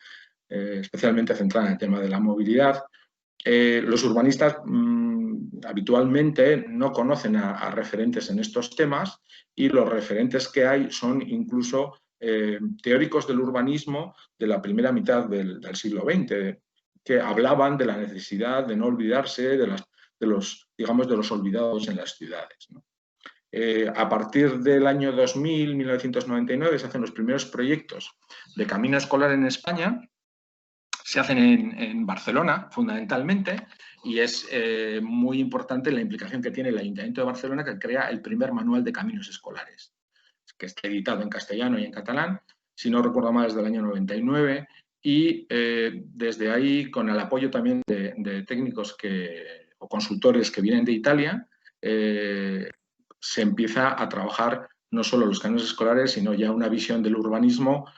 especialmente centrada en el tema de la movilidad. Los urbanistas habitualmente no conocen a referentes en estos temas y los referentes que hay son incluso teóricos del urbanismo de la primera mitad del siglo XX, que hablaban de la necesidad de no olvidarse de los olvidados en las ciudades, ¿no? A partir del año 2000, 1999, se hacen los primeros proyectos de camino escolar en España. Se hacen en Barcelona, fundamentalmente, y es muy importante la implicación que tiene el Ayuntamiento de Barcelona, que crea el primer manual de caminos escolares, que está editado en castellano y en catalán, si no recuerdo mal, desde el año 99, y desde ahí, con el apoyo también de técnicos o consultores que vienen de Italia, se empieza a trabajar no solo los caminos escolares, sino ya una visión del urbanismo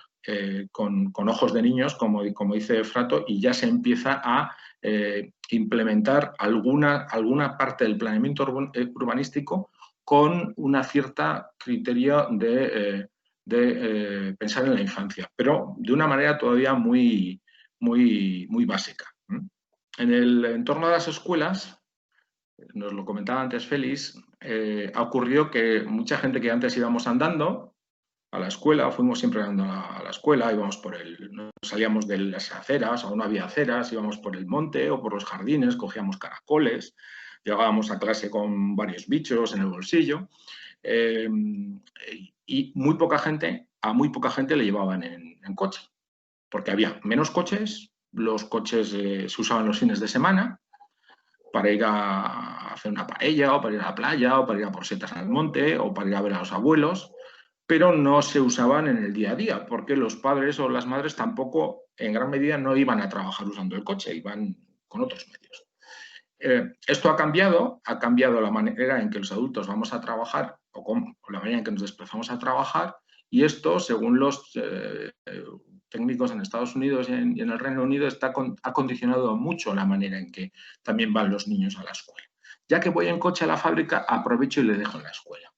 con ojos de niños, como dice Frato, y ya se empieza a implementar alguna parte del planeamiento urbanístico con una cierta criterio de pensar en la infancia, pero de una manera todavía muy, muy, muy básica. En el entorno de las escuelas, nos lo comentaba antes Félix, ha ocurrido que mucha gente que antes íbamos andando a la escuela, fuimos siempre andando a la escuela, salíamos de las aceras, o no había aceras, íbamos por el monte o por los jardines, cogíamos caracoles, llegábamos a clase con varios bichos en el bolsillo, y a muy poca gente le llevaban en coche, porque había menos coches, los coches se usaban los fines de semana para ir a hacer una paella, o para ir a la playa, o para ir a por setas al monte, o para ir a ver a los abuelos, pero no se usaban en el día a día, porque los padres o las madres tampoco, en gran medida, no iban a trabajar usando el coche, iban con otros medios. Esto ha cambiado la manera en que los adultos vamos a trabajar o la manera en que nos desplazamos a trabajar, y esto, según los técnicos en Estados Unidos y en el Reino Unido, ha condicionado mucho la manera en que también van los niños a la escuela. Ya que voy en coche a la fábrica, aprovecho y le dejo en la escuela.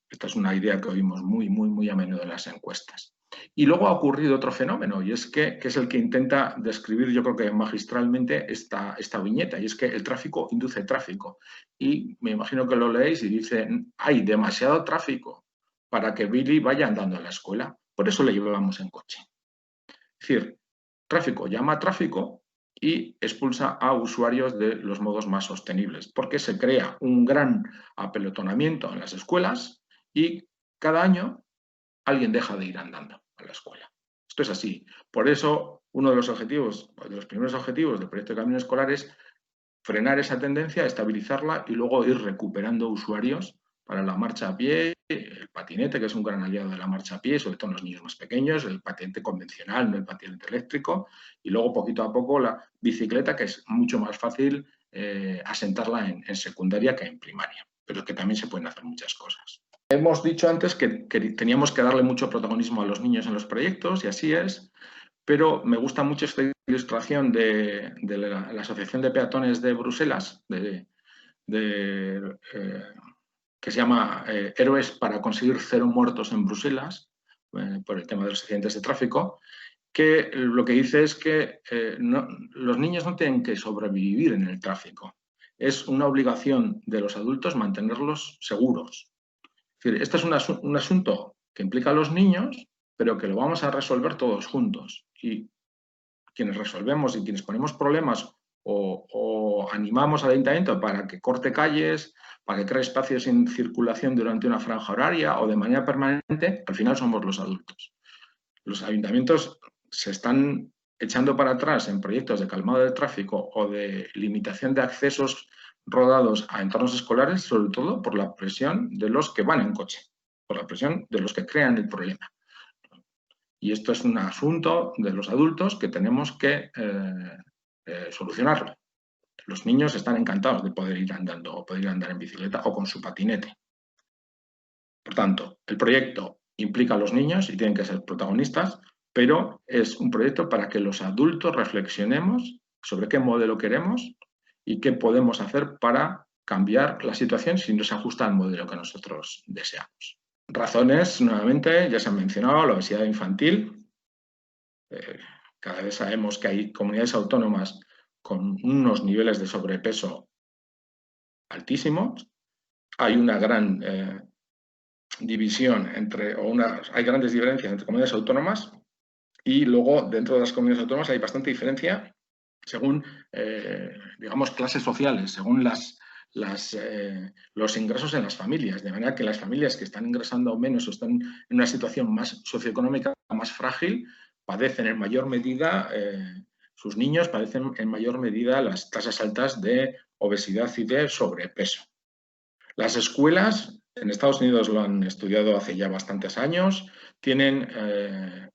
Esta es una idea que oímos muy a menudo en las encuestas. Y luego ha ocurrido otro fenómeno, y es que es el que intenta describir, yo creo que magistralmente, esta viñeta, y es que el tráfico induce tráfico. Y me imagino que lo leéis y dice, hay demasiado tráfico para que Billy vaya andando a la escuela, por eso le llevábamos en coche. Es decir, tráfico llama a tráfico y expulsa a usuarios de los modos más sostenibles, porque se crea un gran apelotonamiento en las escuelas y cada año alguien deja de ir andando a la escuela. Esto es así. Por eso, uno de los objetivos, de los primeros objetivos del proyecto de Camino Escolar es frenar esa tendencia, estabilizarla y luego ir recuperando usuarios para la marcha a pie, el patinete, que es un gran aliado de la marcha a pie, sobre todo en los niños más pequeños, el patinete convencional, no el patinete eléctrico, y luego poquito a poco la bicicleta, que es mucho más fácil asentarla en secundaria que en primaria, pero que también se pueden hacer muchas cosas. Hemos dicho antes que teníamos que darle mucho protagonismo a los niños en los proyectos, y así es, pero me gusta mucho esta ilustración de la Asociación de Peatones de Bruselas, que se llama Héroes para conseguir 0 muertos en Bruselas, por el tema de los accidentes de tráfico, que lo que dice es que los niños no tienen que sobrevivir en el tráfico. Es una obligación de los adultos mantenerlos seguros. Es decir, este es un asunto que implica a los niños, pero que lo vamos a resolver todos juntos. Y quienes resolvemos y quienes ponemos problemas o animamos al ayuntamiento para que corte calles, para que cree espacios sin circulación durante una franja horaria o de manera permanente, al final somos los adultos. Los ayuntamientos se están echando para atrás en proyectos de calmado del tráfico o de limitación de accesos rodados a entornos escolares, sobre todo por la presión de los que van en coche, por la presión de los que crean el problema. Y esto es un asunto de los adultos que tenemos que solucionarlo. Los niños están encantados de poder ir andando o poder ir a andar en bicicleta o con su patinete. Por tanto, el proyecto implica a los niños y tienen que ser protagonistas, pero es un proyecto para que los adultos reflexionemos sobre qué modelo queremos y qué podemos hacer para cambiar la situación si no se ajusta al modelo que nosotros deseamos. Razones, nuevamente, ya se han mencionado, la obesidad infantil. Cada vez sabemos que hay comunidades autónomas con unos niveles de sobrepeso altísimos. Hay una gran división hay grandes diferencias entre comunidades autónomas y luego dentro de las comunidades autónomas hay bastante diferencia según, digamos, clases sociales, según los ingresos en las familias, de manera que las familias que están ingresando menos o están en una situación más socioeconómica, más frágil, padecen en mayor medida, sus niños padecen en mayor medida las tasas altas de obesidad y de sobrepeso. Las escuelas, en Estados Unidos lo han estudiado hace ya bastantes años, tienen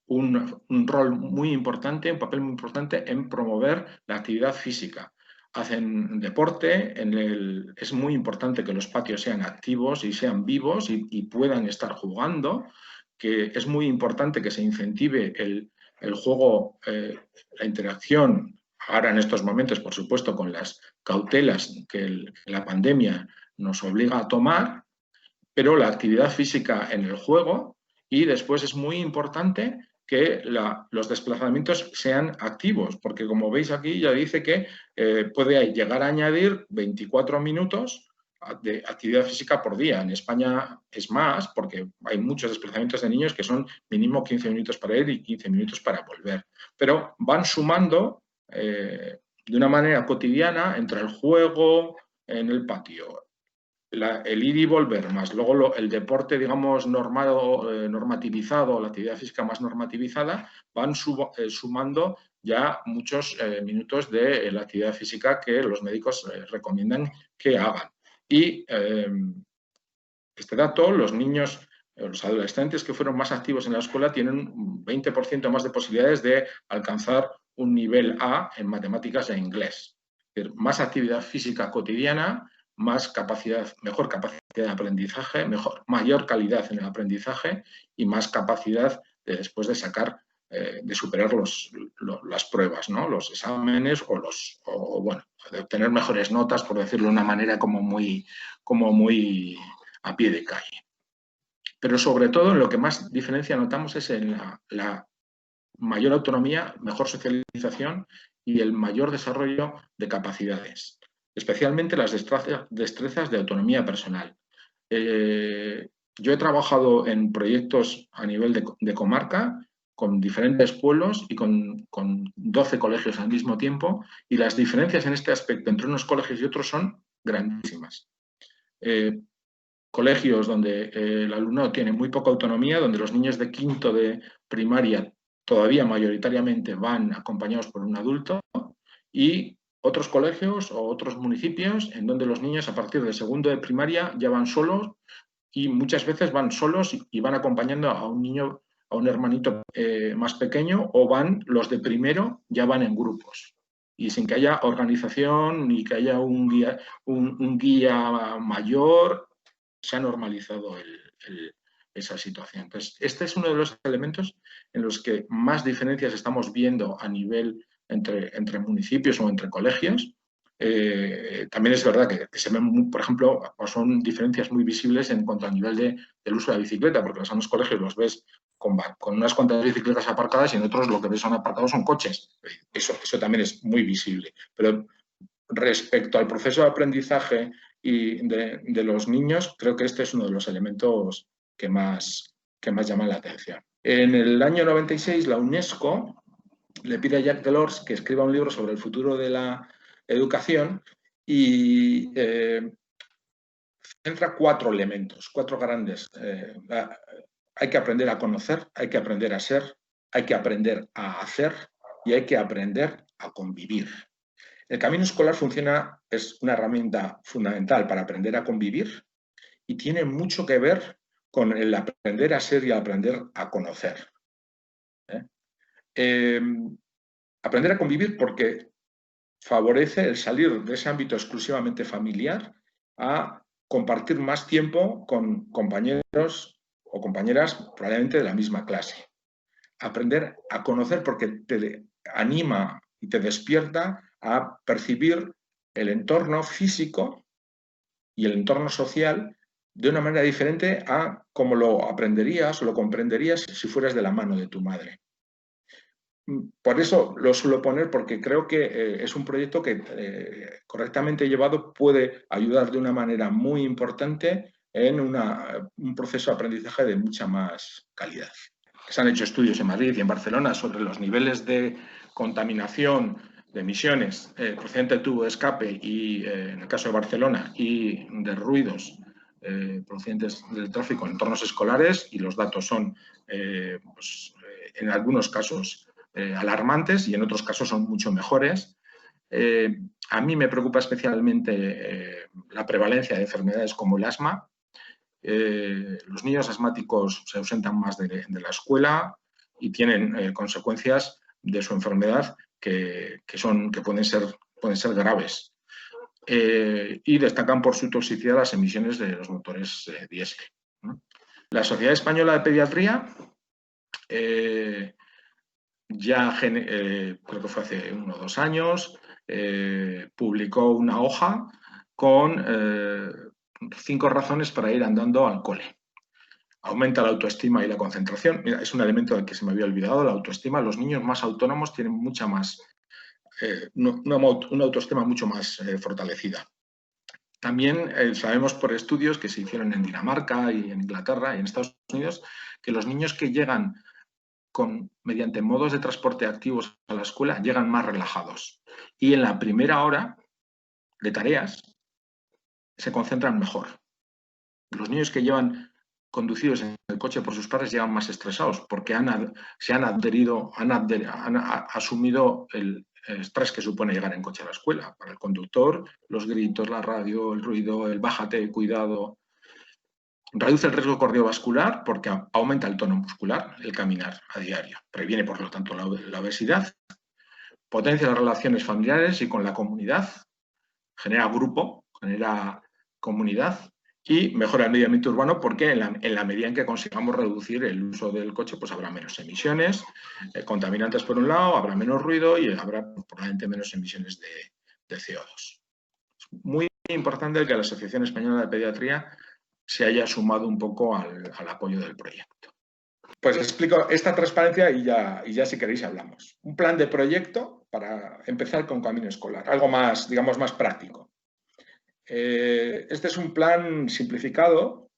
un rol muy importante, un papel muy importante en promover la actividad física. Hacen deporte, es muy importante que los patios sean activos y sean vivos y puedan estar jugando, que es muy importante que se incentive el juego, la interacción, ahora en estos momentos, por supuesto, con las cautelas que la pandemia nos obliga a tomar, pero la actividad física en el juego, y después es muy importante que los desplazamientos sean activos, porque como veis aquí ya dice que puede llegar a añadir 24 minutos de actividad física por día. En España es más, porque hay muchos desplazamientos de niños que son mínimo 15 minutos para ir y 15 minutos para volver, pero van sumando de una manera cotidiana entre el juego en el patio, el ir y volver, más luego el deporte, digamos, normativizado, la actividad física más normativizada, van sumando ya muchos minutos de la actividad física que los médicos recomiendan que hagan. Y este dato, los niños, los adolescentes que fueron más activos en la escuela tienen un 20% más de posibilidades de alcanzar un nivel A en matemáticas e inglés. Es decir, más actividad física cotidiana mejor capacidad de aprendizaje, mayor calidad en el aprendizaje y más capacidad después de sacar, de superar las pruebas, ¿no? Los exámenes o bueno, de obtener mejores notas, por decirlo de una manera como muy a pie de calle. Pero sobre todo en lo que más diferencia notamos es en la mayor autonomía, mejor socialización y el mayor desarrollo de capacidades, especialmente las destrezas de autonomía personal. Yo he trabajado en proyectos a nivel de comarca, con diferentes pueblos y con 12 colegios al mismo tiempo, y las diferencias en este aspecto entre unos colegios y otros son grandísimas. Colegios donde el alumnado tiene muy poca autonomía, donde los niños de quinto de primaria todavía mayoritariamente van acompañados por un adulto, y otros colegios o otros municipios en donde los niños a partir de segundo de primaria ya van solos y muchas veces van solos y van acompañando a un niño, a un hermanito más pequeño, o van los de primero, ya van en grupos y sin que haya organización ni que haya un guía mayor. Se ha normalizado esa situación. Entonces, este es uno de los elementos en los que más diferencias estamos viendo a nivel entre municipios o entre colegios. También es verdad que se ven, por ejemplo, son diferencias muy visibles en cuanto al nivel del uso de la bicicleta, porque en los colegios los ves con unas cuantas bicicletas aparcadas y en otros lo que ves son aparcados son coches. Eso también es muy visible. Pero respecto al proceso de aprendizaje y de los niños, creo que este es uno de los elementos que más llaman la atención. En el año 96, la UNESCO le pide a Jacques Delors que escriba un libro sobre el futuro de la educación y centra 4 elementos, 4 grandes. Hay que aprender a conocer, hay que aprender a ser, hay que aprender a hacer y hay que aprender a convivir. El camino escolar es una herramienta fundamental para aprender a convivir y tiene mucho que ver con el aprender a ser y el aprender a conocer. Aprender a convivir porque favorece el salir de ese ámbito exclusivamente familiar a compartir más tiempo con compañeros o compañeras probablemente de la misma clase. Aprender a conocer porque te anima y te despierta a percibir el entorno físico y el entorno social de una manera diferente a como lo aprenderías o lo comprenderías si fueras de la mano de tu madre. Por eso lo suelo poner, porque creo que es un proyecto que correctamente llevado puede ayudar de una manera muy importante en un proceso de aprendizaje de mucha más calidad. Se han hecho estudios en Madrid y en Barcelona sobre los niveles de contaminación, de emisiones procedente del tubo de escape y, en el caso de Barcelona, y de ruidos procedentes del tráfico en entornos escolares, y los datos son, en algunos casos, alarmantes y en otros casos son mucho mejores. A mí me preocupa especialmente la prevalencia de enfermedades como el asma. Los niños asmáticos se ausentan más de la escuela y tienen consecuencias de su enfermedad que pueden ser graves. Y destacan por su toxicidad las emisiones de los motores diésel. La Sociedad Española de Pediatría creo que fue hace 1 o 2 años, publicó una hoja con 5 razones para ir andando al cole. Aumenta la autoestima y la concentración. Mira, es un elemento del que se me había olvidado, la autoestima. Los niños más autónomos tienen mucha más, una autoestima mucho más fortalecida. También sabemos por estudios que se hicieron en Dinamarca y en Inglaterra y en Estados Unidos que los niños que llegan mediante modos de transporte activos a la escuela llegan más relajados. Y en la primera hora de tareas se concentran mejor. Los niños que llevan conducidos en el coche por sus padres llegan más estresados porque han asumido el estrés que supone llegar en coche a la escuela. Para el conductor, los gritos, la radio, el ruido, el bájate, cuidado. Reduce el riesgo cardiovascular porque aumenta el tono muscular, el caminar a diario. Previene, por lo tanto, la obesidad. Potencia las relaciones familiares y con la comunidad. Genera grupo, genera comunidad y mejora el medio ambiente urbano porque en la medida en que consigamos reducir el uso del coche, pues habrá menos emisiones contaminantes por un lado, habrá menos ruido y habrá probablemente menos emisiones de CO2. Es muy importante que la Asociación Española de Pediatría se haya sumado un poco al apoyo del proyecto. Pues explico esta transparencia y ya si queréis hablamos. Un plan de proyecto para empezar con camino escolar, algo más, digamos, más práctico. Este es un plan simplificado.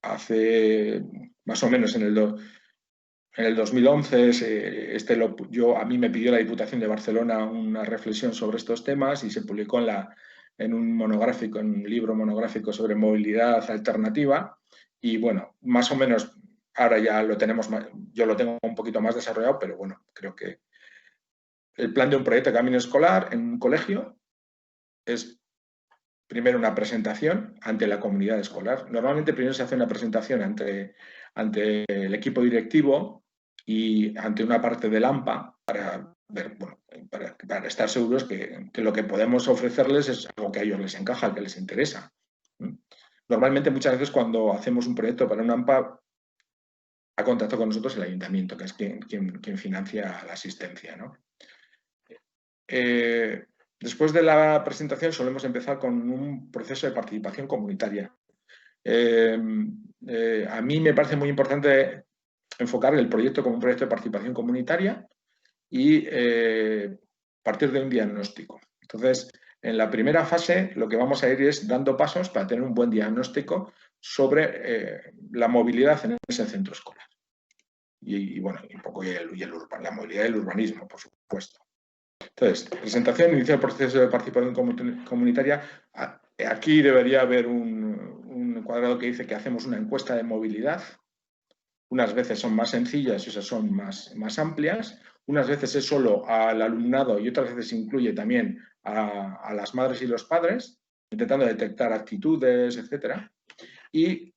Hace más o menos en el 2011 a mí me pidió la Diputación de Barcelona una reflexión sobre estos temas y se publicó en un libro monográfico sobre movilidad alternativa y bueno, más o menos ahora ya lo tenemos, yo lo tengo un poquito más desarrollado, pero bueno, creo que el plan de un proyecto de camino escolar en un colegio es primero una presentación ante la comunidad escolar. Normalmente primero se hace una presentación ante el equipo directivo y ante una parte del AMPA para ver, bueno, para estar seguros que lo que podemos ofrecerles es algo que a ellos les encaja, que les interesa. Normalmente muchas veces cuando hacemos un proyecto para un AMPA ha contactado con nosotros el ayuntamiento, que es quien financia la asistencia, ¿no? Después de la presentación solemos empezar con un proceso de participación comunitaria. A mí me parece muy importante enfocar el proyecto como un proyecto de participación comunitaria y partir de un diagnóstico. Entonces, en la primera fase lo que vamos a ir es dando pasos para tener un buen diagnóstico sobre la movilidad en ese centro escolar. Y bueno, un poco la movilidad y el urbanismo, por supuesto. Entonces, presentación, inicio el proceso de participación comunitaria. Aquí debería haber un cuadrado que dice que hacemos una encuesta de movilidad. Unas veces son más sencillas y otras son más amplias. Unas veces es solo al alumnado y otras veces incluye también a las madres y los padres, intentando detectar actitudes, etc. Y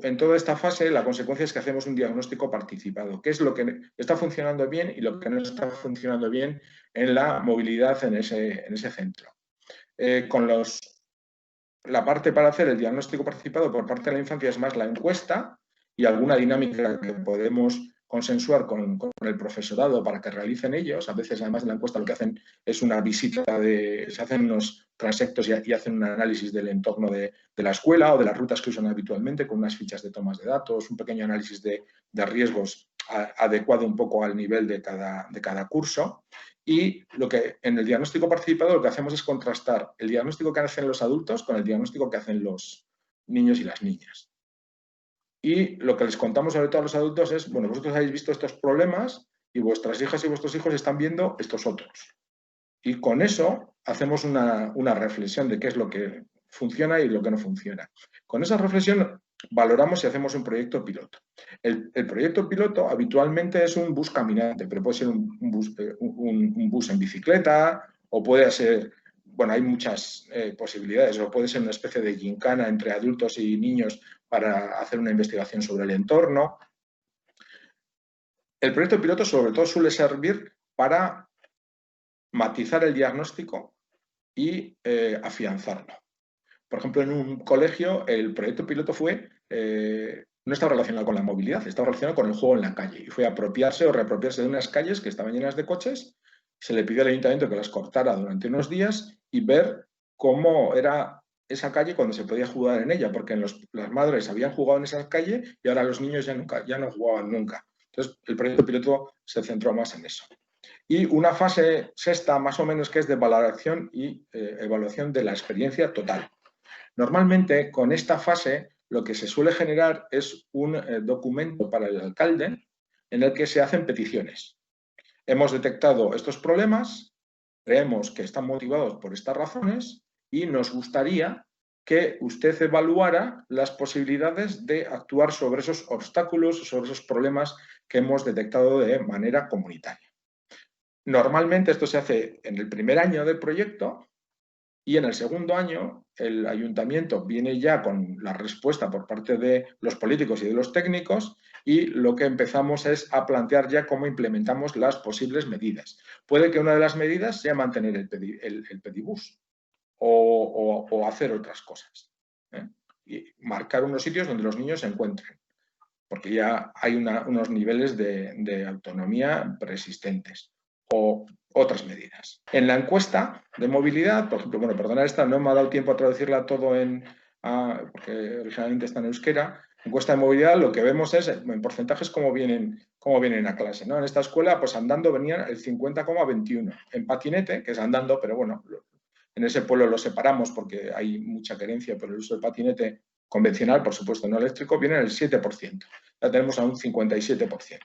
en toda esta fase la consecuencia es que hacemos un diagnóstico participado, qué es lo que está funcionando bien y lo que no está funcionando bien en la movilidad en ese centro. La parte para hacer el diagnóstico participado por parte de la infancia es más la encuesta y alguna dinámica que podemos consensuar con el profesorado para que realicen ellos. A veces, además de la encuesta, lo que hacen es una visita se hacen unos transectos y hacen un análisis del entorno de la escuela o de las rutas que usan habitualmente con unas fichas de tomas de datos, un pequeño análisis de riesgos adecuado un poco al nivel de cada curso. Y en el diagnóstico participado lo que hacemos es contrastar el diagnóstico que hacen los adultos con el diagnóstico que hacen los niños y las niñas. Y lo que les contamos sobre todo a los adultos es, bueno, vosotros habéis visto estos problemas y vuestras hijas y vuestros hijos están viendo estos otros. Y con eso hacemos una reflexión de qué es lo que funciona y lo que no funciona. Con esa reflexión valoramos si hacemos un proyecto piloto. El proyecto piloto habitualmente es un bus caminante, pero puede ser un bus en bicicleta o puede ser, bueno, hay muchas posibilidades, o puede ser una especie de gincana entre adultos y niños para hacer una investigación sobre el entorno. El proyecto piloto sobre todo suele servir para matizar el diagnóstico y afianzarlo. Por ejemplo, en un colegio el proyecto piloto no estaba relacionado con la movilidad, estaba relacionado con el juego en la calle y fue apropiarse o reapropiarse de unas calles que estaban llenas de coches. Se le pidió al ayuntamiento que las cortara durante unos días y ver cómo era esa calle cuando se podía jugar en ella, porque las madres habían jugado en esa calle y ahora los niños ya no jugaban nunca. Entonces, el proyecto piloto se centró más en eso. Y una fase sexta, más o menos, que es de valoración y evaluación de la experiencia total. Normalmente, con esta fase, lo que se suele generar es un documento para el alcalde en el que se hacen peticiones. Hemos detectado estos problemas, creemos que están motivados por estas razones y nos gustaría que usted evaluara las posibilidades de actuar sobre esos obstáculos, sobre esos problemas que hemos detectado de manera comunitaria. Normalmente esto se hace en el primer año del proyecto y en el segundo año el ayuntamiento viene ya con la respuesta por parte de los políticos y de los técnicos y lo que empezamos es a plantear ya cómo implementamos las posibles medidas. Puede que una de las medidas sea mantener el pedibús o hacer otras cosas, ¿eh? Y marcar unos sitios donde los niños se encuentren, porque ya hay unos niveles de autonomía preexistentes, o otras medidas. En la encuesta de movilidad, por ejemplo, bueno, perdonad esta, no me ha dado tiempo a traducirla todo porque originalmente está en euskera. Encuesta de movilidad, lo que vemos es en porcentajes cómo vienen a clase, ¿no? En esta escuela, pues andando venían el 50,21. En patinete, que es andando, pero bueno, en ese pueblo lo separamos porque hay mucha querencia por el uso del patinete convencional, por supuesto, no eléctrico, viene el 7%. Ya tenemos a un 57%.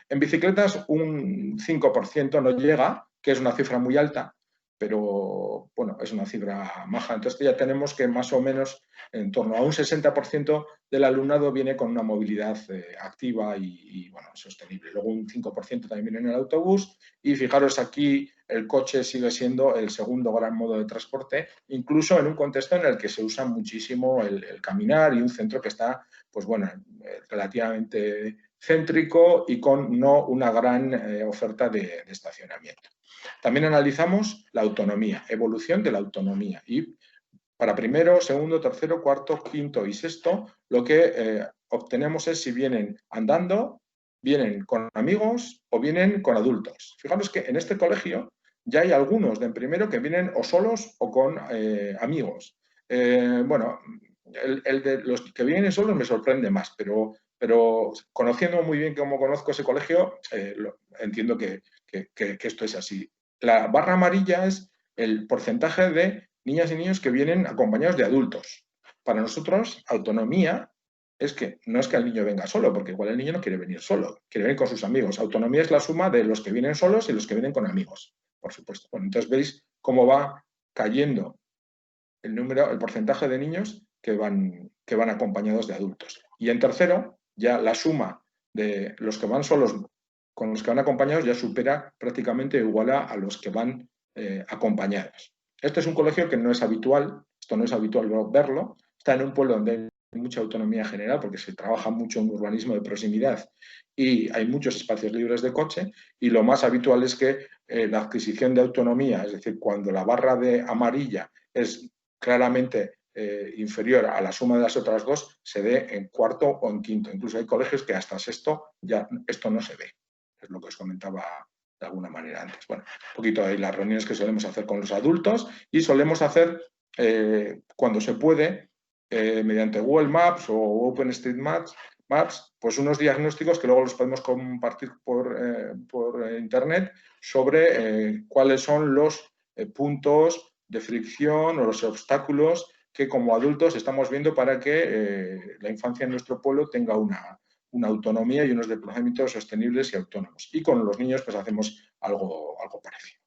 En bicicletas un 5% no llega, que es una cifra muy alta, pero bueno, es una cifra maja. Entonces ya tenemos que más o menos en torno a un 60% del alumnado viene con una movilidad activa y bueno, sostenible. Luego un 5% también viene en el autobús y fijaros aquí el coche sigue siendo el segundo gran modo de transporte, incluso en un contexto en el que se usa muchísimo el caminar y un centro que está, pues bueno, relativamente céntrico y con no una gran oferta de estacionamiento. También analizamos la autonomía, evolución de la autonomía y para primero, segundo, tercero, cuarto, quinto y sexto lo que obtenemos es si vienen andando, vienen con amigos o vienen con adultos. Fijaros que en este colegio ya hay algunos de en primero que vienen o solos o con amigos. Bueno, el de los que vienen solos me sorprende más, pero conociendo muy bien cómo conozco ese colegio, entiendo que esto es así. La barra amarilla es el porcentaje de niñas y niños que vienen acompañados de adultos. Para nosotros, autonomía es que no es que el niño venga solo, porque igual el niño no quiere venir solo, quiere venir con sus amigos. Autonomía es la suma de los que vienen solos y los que vienen con amigos, por supuesto. Bueno, entonces veis cómo va cayendo el porcentaje de niños que van acompañados de adultos. Y en tercero, ya la suma de los que van solos con los que van acompañados ya supera prácticamente igual a los que van acompañados. Este es un colegio que no es habitual, esto no es habitual verlo, está en un pueblo donde hay mucha autonomía general porque se trabaja mucho en urbanismo de proximidad y hay muchos espacios libres de coche y lo más habitual es que la adquisición de autonomía, es decir, cuando la barra de amarilla es claramente inferior a la suma de las otras dos, se dé en cuarto o en quinto. Incluso hay colegios que hasta sexto ya esto no se ve. Es lo que os comentaba de alguna manera antes. Bueno, un poquito ahí las reuniones que solemos hacer con los adultos y solemos hacer cuando se puede mediante Google Maps o OpenStreetMaps, pues unos diagnósticos que luego los podemos compartir por internet sobre cuáles son los puntos de fricción o los obstáculos que como adultos estamos viendo para que la infancia en nuestro pueblo tenga una autonomía y unos desplazamientos sostenibles y autónomos. Y con los niños pues hacemos algo parecido.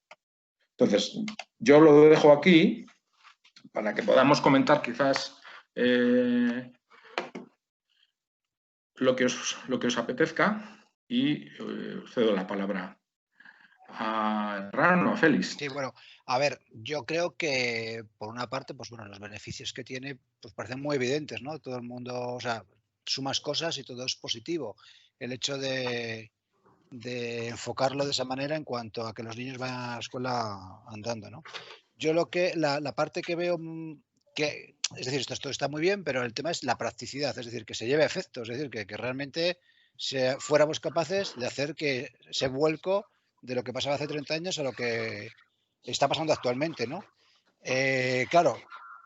Entonces, yo lo dejo aquí para que podamos comentar quizás lo que os apetezca y cedo la palabra a Ran o a Félix. Sí, bueno, a ver, yo creo que por una parte, pues bueno, los beneficios que tiene pues parecen muy evidentes, ¿no? Todo el mundo, o sea, sumas cosas y todo es positivo. El hecho de enfocarlo de esa manera en cuanto a que los niños vayan a la escuela andando, ¿no? Yo la parte que veo que, es decir, esto está muy bien, pero el tema es la practicidad, es decir, que se lleve a efecto, es decir, que realmente fuéramos capaces de hacer que ese vuelco de lo que pasaba hace 30 años a lo que está pasando actualmente, ¿no? Claro,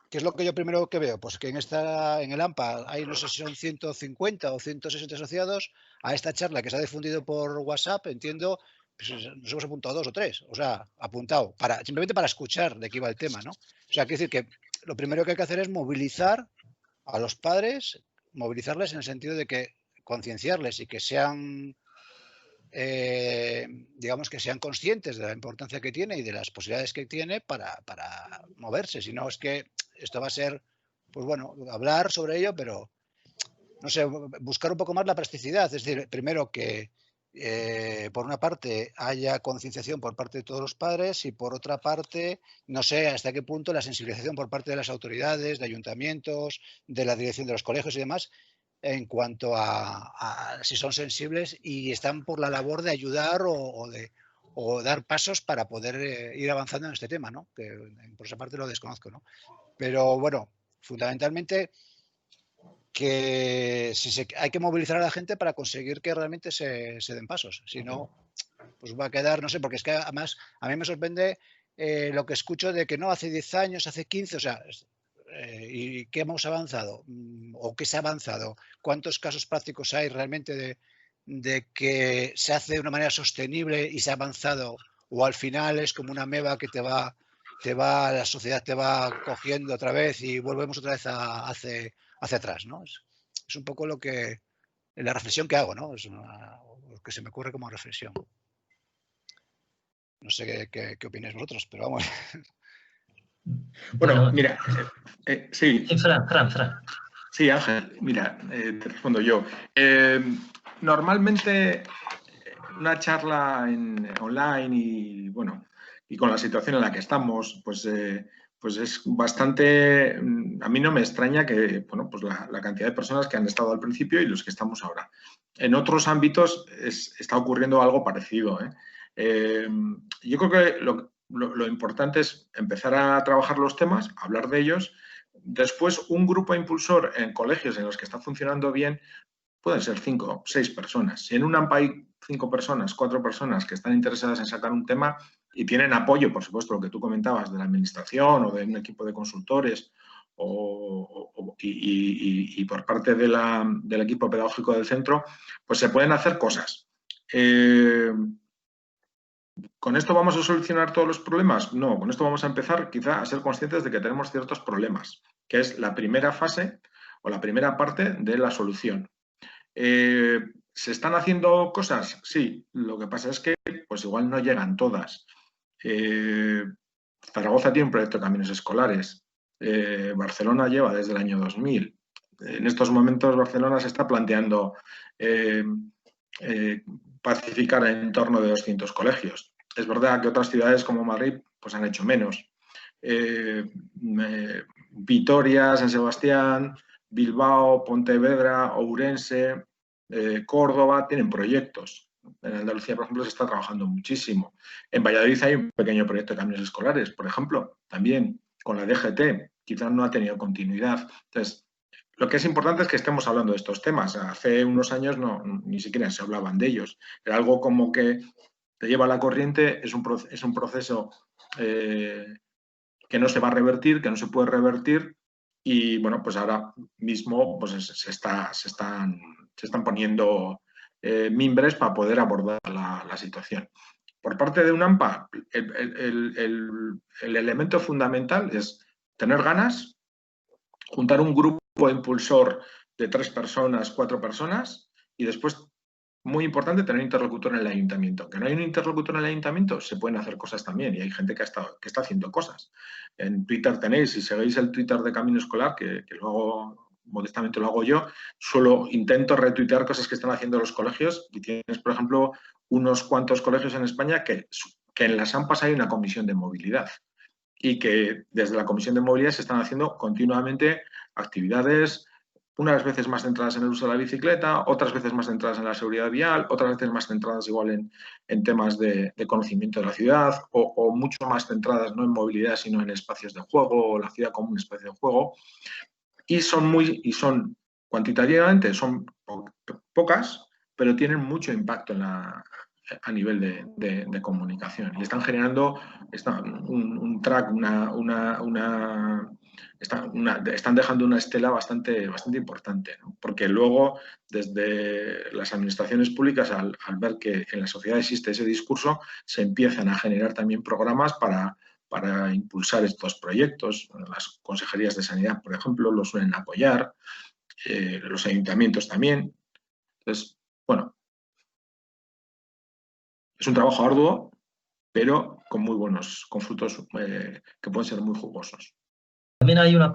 ¿qué es lo que yo primero que veo? Pues que en el AMPA hay, no sé si son 150 o 160 asociados a esta charla que se ha difundido por WhatsApp, entiendo, pues nos hemos apuntado 2 o 3, o sea, apuntado, simplemente para escuchar de qué iba el tema, ¿no? O sea, quiero decir que lo primero que hay que hacer es movilizar a los padres, movilizarles en el sentido de que concienciarles y que sean digamos que sean conscientes de la importancia que tiene y de las posibilidades que tiene para moverse. Si no, es que esto va a ser, pues bueno, hablar sobre ello, pero no sé, buscar un poco más la plasticidad. Es decir, primero que por una parte, haya concienciación por parte de todos los padres y por otra parte, no sé hasta qué punto la sensibilización por parte de las autoridades, de ayuntamientos, de la dirección de los colegios y demás, en cuanto a si son sensibles y están por la labor de ayudar o dar pasos para poder ir avanzando en este tema, ¿no? Que por esa parte lo desconozco, ¿no? Pero bueno, fundamentalmente que hay que movilizar a la gente para conseguir que realmente se den pasos. Si no, pues va a quedar, no sé, porque es que además a mí me sorprende lo que escucho de que no, hace 10 años, hace 15, o sea, ¿y qué hemos avanzado? ¿O qué se ha avanzado? ¿Cuántos casos prácticos hay realmente de que se hace de una manera sostenible y se ha avanzado? ¿O al final es como una ameba que la sociedad te va cogiendo otra vez y volvemos otra vez hacia atrás, ¿no? Es un poco la reflexión que hago, ¿no? Es lo que se me ocurre como reflexión. No sé qué opináis vosotros, pero vamos. Bueno, mira, sí. Fran. Sí, Ángel, mira, te respondo yo. Normalmente una charla online y, bueno, y con la situación en la que estamos, pues es bastante, a mí no me extraña que, bueno, pues la cantidad de personas que han estado al principio y los que estamos ahora. En otros ámbitos está ocurriendo algo parecido, ¿eh? Yo creo que lo importante es empezar a trabajar los temas, hablar de ellos. Después, un grupo impulsor en colegios en los que está funcionando bien pueden ser 5 o 6 personas. Si en un AMPA hay 5 personas, 4 personas que están interesadas en sacar un tema y tienen apoyo, por supuesto, lo que tú comentabas, de la administración o de un equipo de consultores y por parte del equipo pedagógico del centro, pues se pueden hacer cosas. ¿Con esto vamos a solucionar todos los problemas? No, con esto vamos a empezar quizá a ser conscientes de que tenemos ciertos problemas, que es la primera fase o la primera parte de la solución. ¿Se están haciendo cosas? Sí, lo que pasa es que pues igual no llegan todas. Zaragoza tiene un proyecto de caminos escolares. Barcelona lleva desde el año 2000. En estos momentos Barcelona se está planteando pacificar en torno de 200 colegios. Es verdad que otras ciudades como Madrid pues han hecho menos. Vitoria, San Sebastián, Bilbao, Pontevedra, Ourense, Córdoba tienen proyectos. En Andalucía, por ejemplo, se está trabajando muchísimo. En Valladolid hay un pequeño proyecto de caminos escolares, por ejemplo, también con la DGT, quizás no ha tenido continuidad. Entonces, lo que es importante es que estemos hablando de estos temas. Hace unos años ni siquiera se hablaban de ellos. Era algo como que te lleva la corriente, es un proceso que no se va a revertir, que no se puede revertir y, bueno, pues ahora mismo pues se están poniendo mimbres para poder abordar la situación. Por parte de UNAMPA, el elemento fundamental es tener ganas, juntar un grupo impulsor de 3 personas, 4 personas y después, muy importante, tener interlocutor en el ayuntamiento. Que no hay un interlocutor en el ayuntamiento, se pueden hacer cosas también y hay gente que está haciendo cosas. En Twitter tenéis, si seguís el Twitter de Camino Escolar, que lo hago, modestamente lo hago yo, solo intento retuitear cosas que están haciendo los colegios y tienes, por ejemplo, unos cuantos colegios en España que en las AMPAs hay una comisión de movilidad y que desde la comisión de movilidad se están haciendo continuamente actividades, unas veces más centradas en el uso de la bicicleta, otras veces más centradas en la seguridad vial, otras veces más centradas igual en temas de conocimiento de la ciudad o mucho más centradas no en movilidad sino en espacios de juego o la ciudad como un espacio de juego. Y son cuantitativamente son pocas, pero tienen mucho impacto a nivel de comunicación y están generando un track, están dejando una estela bastante importante, ¿no? Porque luego desde las administraciones públicas al ver que en la sociedad existe ese discurso se empiezan a generar también programas para impulsar estos proyectos. Las consejerías de sanidad, por ejemplo, lo suelen apoyar, los ayuntamientos también. Entonces, bueno, es un trabajo arduo, pero con frutos que pueden ser muy jugosos. También hay una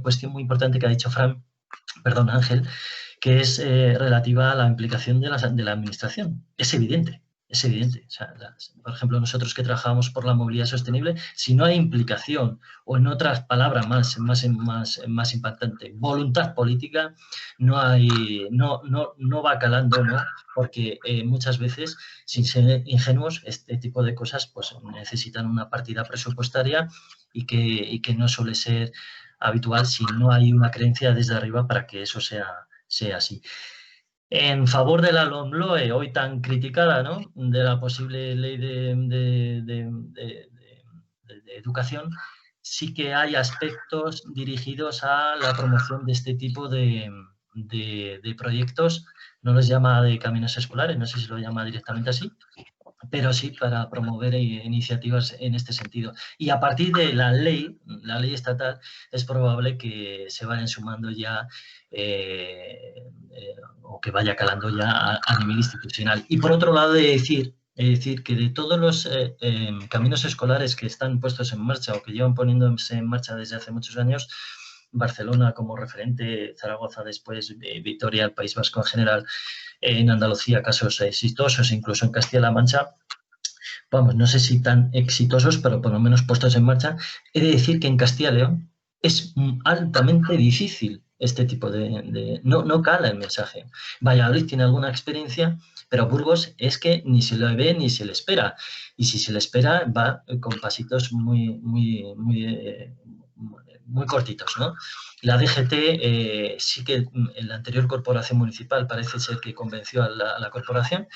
cuestión muy importante que ha dicho Ángel, que es relativa a la implicación de la administración. Es evidente, es evidente. O sea, por ejemplo, nosotros que trabajamos por la movilidad sostenible, si no hay implicación, o en otras palabras más impactante, voluntad política, no va calando, ¿no? Porque muchas veces, sin ser ingenuos, este tipo de cosas pues, necesitan una partida presupuestaria y que no suele ser habitual si no hay una creencia desde arriba para que eso sea así. En favor de la LOMLOE, hoy tan criticada, ¿no?, de la posible ley de educación, sí que hay aspectos dirigidos a la promoción de este tipo de proyectos. No los llama de caminos escolares, no sé si lo llama directamente así, pero sí para promover iniciativas en este sentido. Y a partir de la ley estatal, es probable que se vayan sumando ya o que vaya calando ya a nivel institucional. Y por otro lado, es decir que de todos los caminos escolares que están puestos en marcha o que llevan poniéndose en marcha desde hace muchos años, Barcelona como referente, Zaragoza después, Vitoria, el País Vasco en general, en Andalucía casos exitosos, incluso en Castilla-La Mancha, vamos, no sé si tan exitosos, pero por lo menos puestos en marcha. He de decir que en Castilla y León es altamente difícil este tipo no cala el mensaje. Valladolid tiene alguna experiencia, pero Burgos es que ni se lo ve ni se le espera. Y si se le espera, va con pasitos muy cortitos, ¿no? La DGT sí que en la anterior corporación municipal parece ser que convenció a la corporación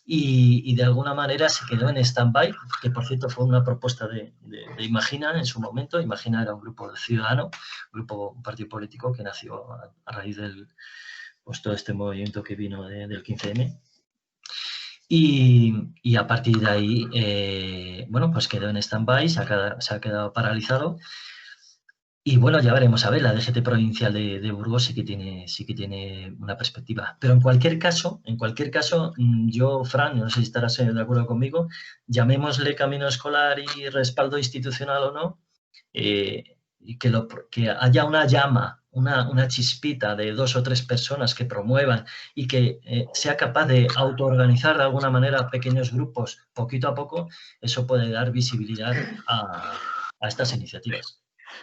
y de alguna manera se quedó en stand-by, que por cierto fue una propuesta de Imagina en su momento. Imagina era un grupo ciudadano, un partido político que nació a raíz del pues, todo este movimiento que vino del 15M. Y a partir de ahí, bueno, pues quedó en stand-by, se ha quedado paralizado. Y bueno, ya veremos, a ver, la DGT provincial de Burgos sí que tiene una perspectiva. Pero en cualquier caso, yo, Fran, no sé si estarás de acuerdo conmigo, llamémosle camino escolar y respaldo institucional o no, y que haya una llama, una chispita de 2 o 3 personas que promuevan y que sea capaz de autoorganizar de alguna manera pequeños grupos poquito a poco, eso puede dar visibilidad a estas iniciativas.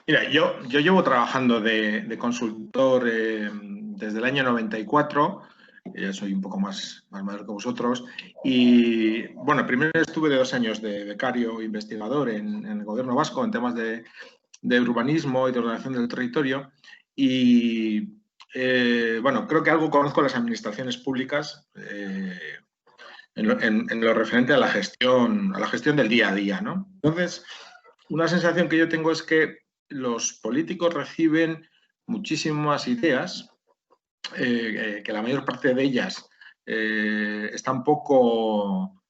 Mira, yo llevo trabajando de consultor desde el año 94, ya soy un poco más mayor que vosotros, y bueno, primero estuve de 2 años de becario investigador en el gobierno vasco en temas de urbanismo y de ordenación del territorio, y bueno, creo que algo conozco las administraciones públicas en lo referente a la gestión del día a día, ¿no? Entonces, una sensación que yo tengo es que los políticos reciben muchísimas ideas, que la mayor parte de ellas están poco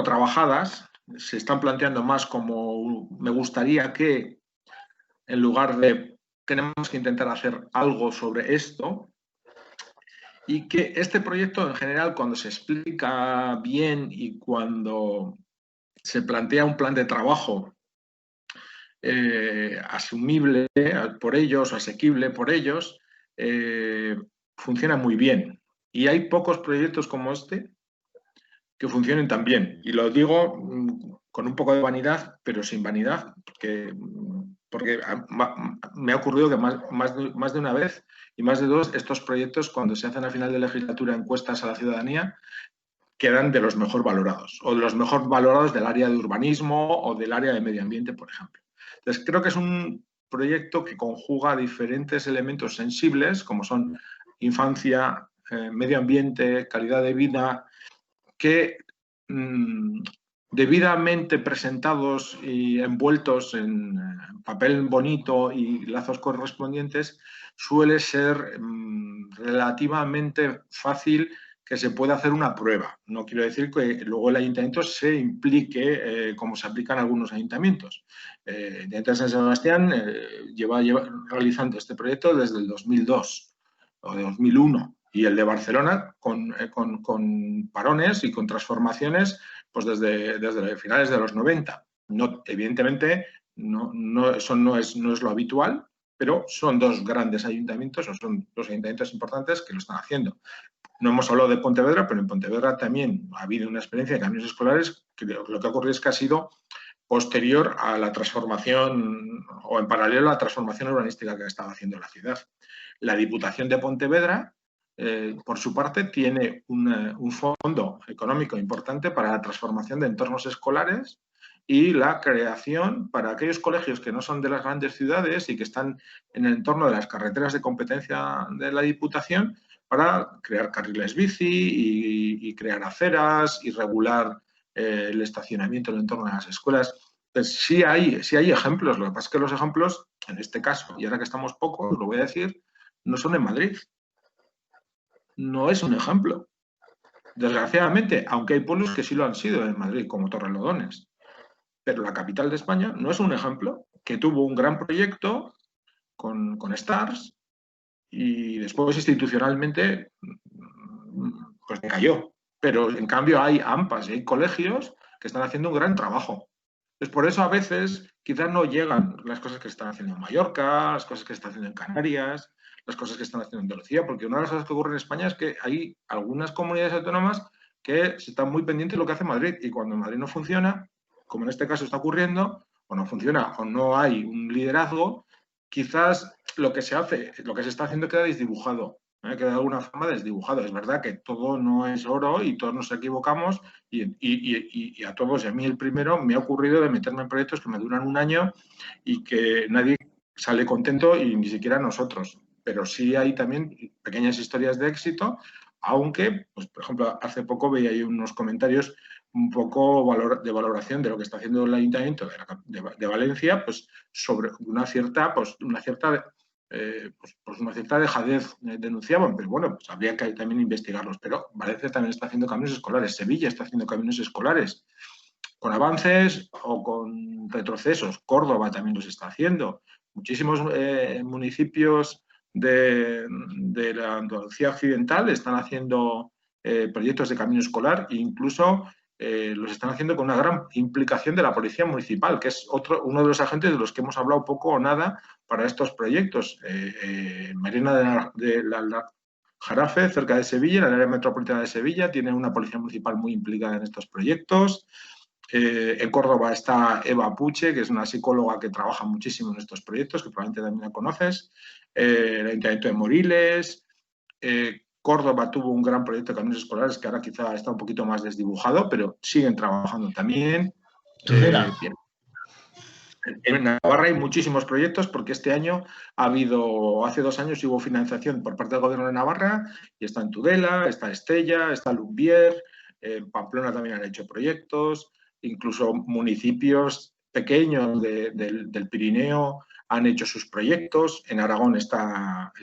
trabajadas, se están planteando más como me gustaría que, en lugar de tenemos que intentar hacer algo sobre esto, y que este proyecto en general, cuando se explica bien y cuando se plantea un plan de trabajo asumible por ellos, asequible por ellos, funciona muy bien. Y hay pocos proyectos como este que funcionen tan bien. Y lo digo con un poco de vanidad, pero sin vanidad, porque me ha ocurrido que más de una vez y más de 2, estos proyectos, cuando se hacen a final de legislatura encuestas a la ciudadanía, quedan de los mejor valorados, o de los mejor valorados del área de urbanismo o del área de medio ambiente, por ejemplo. Entonces, creo que es un proyecto que conjuga diferentes elementos sensibles, como son infancia, medio ambiente, calidad de vida, que debidamente presentados y envueltos en papel bonito y lazos correspondientes, suele ser relativamente fácil que se pueda hacer una prueba. No quiero decir que luego el ayuntamiento se implique como se aplican algunos ayuntamientos. El Ayuntamiento de San Sebastián lleva realizando este proyecto desde el 2002 o de 2001, y el de Barcelona con parones y con transformaciones pues desde finales de los 90. No, evidentemente, eso no es lo habitual, pero son dos grandes ayuntamientos, o son dos ayuntamientos importantes que lo están haciendo. No hemos hablado de Pontevedra, pero en Pontevedra también ha habido una experiencia de caminos escolares que lo que ha ocurrido es que ha sido posterior a la transformación o en paralelo a la transformación urbanística que estaba haciendo la ciudad. La Diputación de Pontevedra, por su parte, tiene un fondo económico importante para la transformación de entornos escolares y la creación para aquellos colegios que no son de las grandes ciudades y que están en el entorno de las carreteras de competencia de la Diputación, para crear carriles bici y crear aceras y regular el estacionamiento en el entorno de las escuelas. Pues sí hay ejemplos, lo que pasa es que los ejemplos, en este caso, y ahora que estamos pocos, lo voy a decir, no son en Madrid. No es un ejemplo. Desgraciadamente, aunque hay pueblos que sí lo han sido en Madrid, como Torrelodones, pero la capital de España no es un ejemplo, que tuvo un gran proyecto con STARS y después institucionalmente pues cayó. Pero en cambio hay AMPAs y hay colegios que están haciendo un gran trabajo. Entonces, por eso a veces quizás no llegan las cosas que están haciendo en Mallorca, las cosas que están haciendo en Canarias, las cosas que están haciendo en Andalucía, porque una de las cosas que ocurre en España es que hay algunas comunidades autónomas que están muy pendientes de lo que hace Madrid y cuando Madrid no funciona, como en este caso está ocurriendo, o no funciona o no hay un liderazgo, quizás lo que se hace, lo que se está haciendo queda desdibujado, queda de alguna forma desdibujado. Es verdad que todo no es oro y todos nos equivocamos y a todos, y a mí el primero, me ha ocurrido de meterme en proyectos que me duran un año y que nadie sale contento y ni siquiera nosotros. Pero sí hay también pequeñas historias de éxito, aunque, pues, por ejemplo, hace poco veía ahí unos comentarios un poco de valoración de lo que está haciendo el Ayuntamiento de Valencia, pues sobre una cierta dejadez denunciaban, pero bueno, pues habría que también investigarlos. Pero Valencia también está haciendo caminos escolares, Sevilla está haciendo caminos escolares, con avances o con retrocesos. Córdoba también los está haciendo. Muchísimos municipios de la Andalucía Occidental están haciendo proyectos de camino escolar e incluso los están haciendo con una gran implicación de la Policía Municipal, que es uno de los agentes de los que hemos hablado poco o nada para estos proyectos. Marina de la Jarafe, cerca de Sevilla, en el área metropolitana de Sevilla, tiene una Policía Municipal muy implicada en estos proyectos. En Córdoba está Eva Puche, que es una psicóloga que trabaja muchísimo en estos proyectos, que probablemente también la conoces. El Ayuntamiento de Moriles. Córdoba tuvo un gran proyecto de caminos escolares que ahora quizá está un poquito más desdibujado, pero siguen trabajando también. Bien. En Navarra hay muchísimos proyectos porque este año hace 2 años hubo financiación por parte del Gobierno de Navarra y está en Tudela, está Estella, está Lumbier, en Pamplona también han hecho proyectos, incluso municipios pequeños del Pirineo han hecho sus proyectos. En Aragón está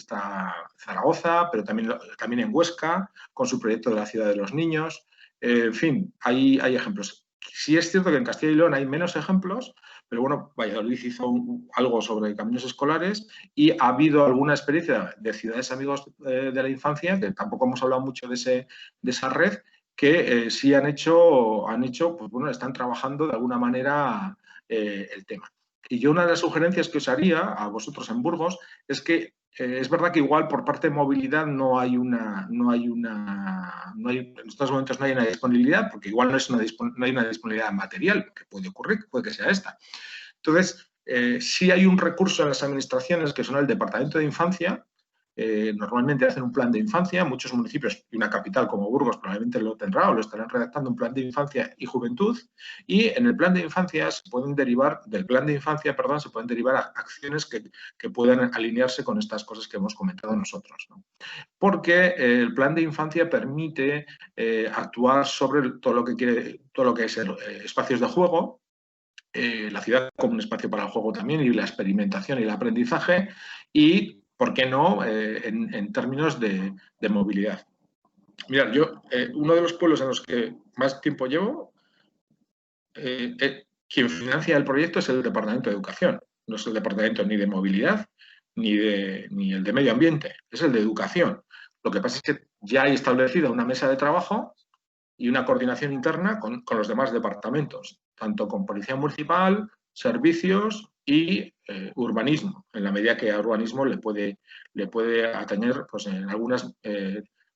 Zaragoza, pero también en Huesca, con su proyecto de la Ciudad de los Niños. En fin, hay ejemplos. Sí es cierto que en Castilla y León hay menos ejemplos, pero bueno, Valladolid hizo algo sobre caminos escolares y ha habido alguna experiencia de ciudades amigos de la infancia, que tampoco hemos hablado mucho de esa red, que sí han hecho, pues bueno, están trabajando de alguna manera el tema. Y yo una de las sugerencias que os haría a vosotros en Burgos es que es verdad que igual por parte de movilidad en estos momentos no hay una disponibilidad, porque igual no hay una disponibilidad material, que puede ocurrir, puede que sea esta. Entonces, sí hay un recurso en las administraciones que son el Departamento de Infancia. Normalmente hacen un plan de infancia, muchos municipios y una capital como Burgos probablemente lo tendrá o lo estarán redactando, un plan de infancia y juventud, y en el plan de infancia se pueden derivar acciones que puedan alinearse con estas cosas que hemos comentado nosotros, ¿no? Porque el plan de infancia permite actuar sobre todo lo que es espacios de juego, la ciudad como un espacio para el juego también, y la experimentación y el aprendizaje, y ¿por qué no en términos de movilidad? Mirad, yo, uno de los pueblos en los que más tiempo llevo, quien financia el proyecto es el Departamento de Educación. No es el Departamento ni de Movilidad ni el de Medio Ambiente, es el de Educación. Lo que pasa es que ya hay establecida una mesa de trabajo y una coordinación interna con los demás departamentos, tanto con Policía Municipal, servicios y urbanismo, en la medida que a urbanismo le puede atañer pues, en algunas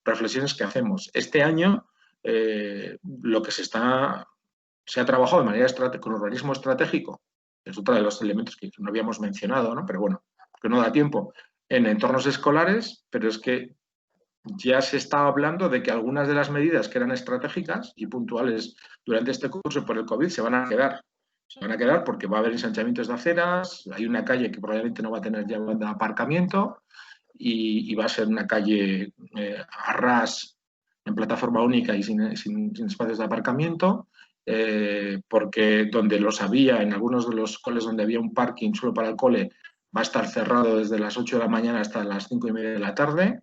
reflexiones que hacemos. Este año lo que se ha trabajado de manera con urbanismo estratégico, que es otro de los elementos que no habíamos mencionado, ¿no? Pero bueno, que no da tiempo, en entornos escolares, pero es que ya se está hablando de que algunas de las medidas que eran estratégicas y puntuales durante este curso por el COVID se van a quedar. Se van a quedar porque va a haber ensanchamientos de aceras, hay una calle que probablemente no va a tener ya banda de aparcamiento y va a ser una calle a ras, en plataforma única y sin espacios de aparcamiento, porque donde los había, en algunos de los coles donde había un parking solo para el cole, va a estar cerrado desde las 8 de la mañana hasta las 5:30 de la tarde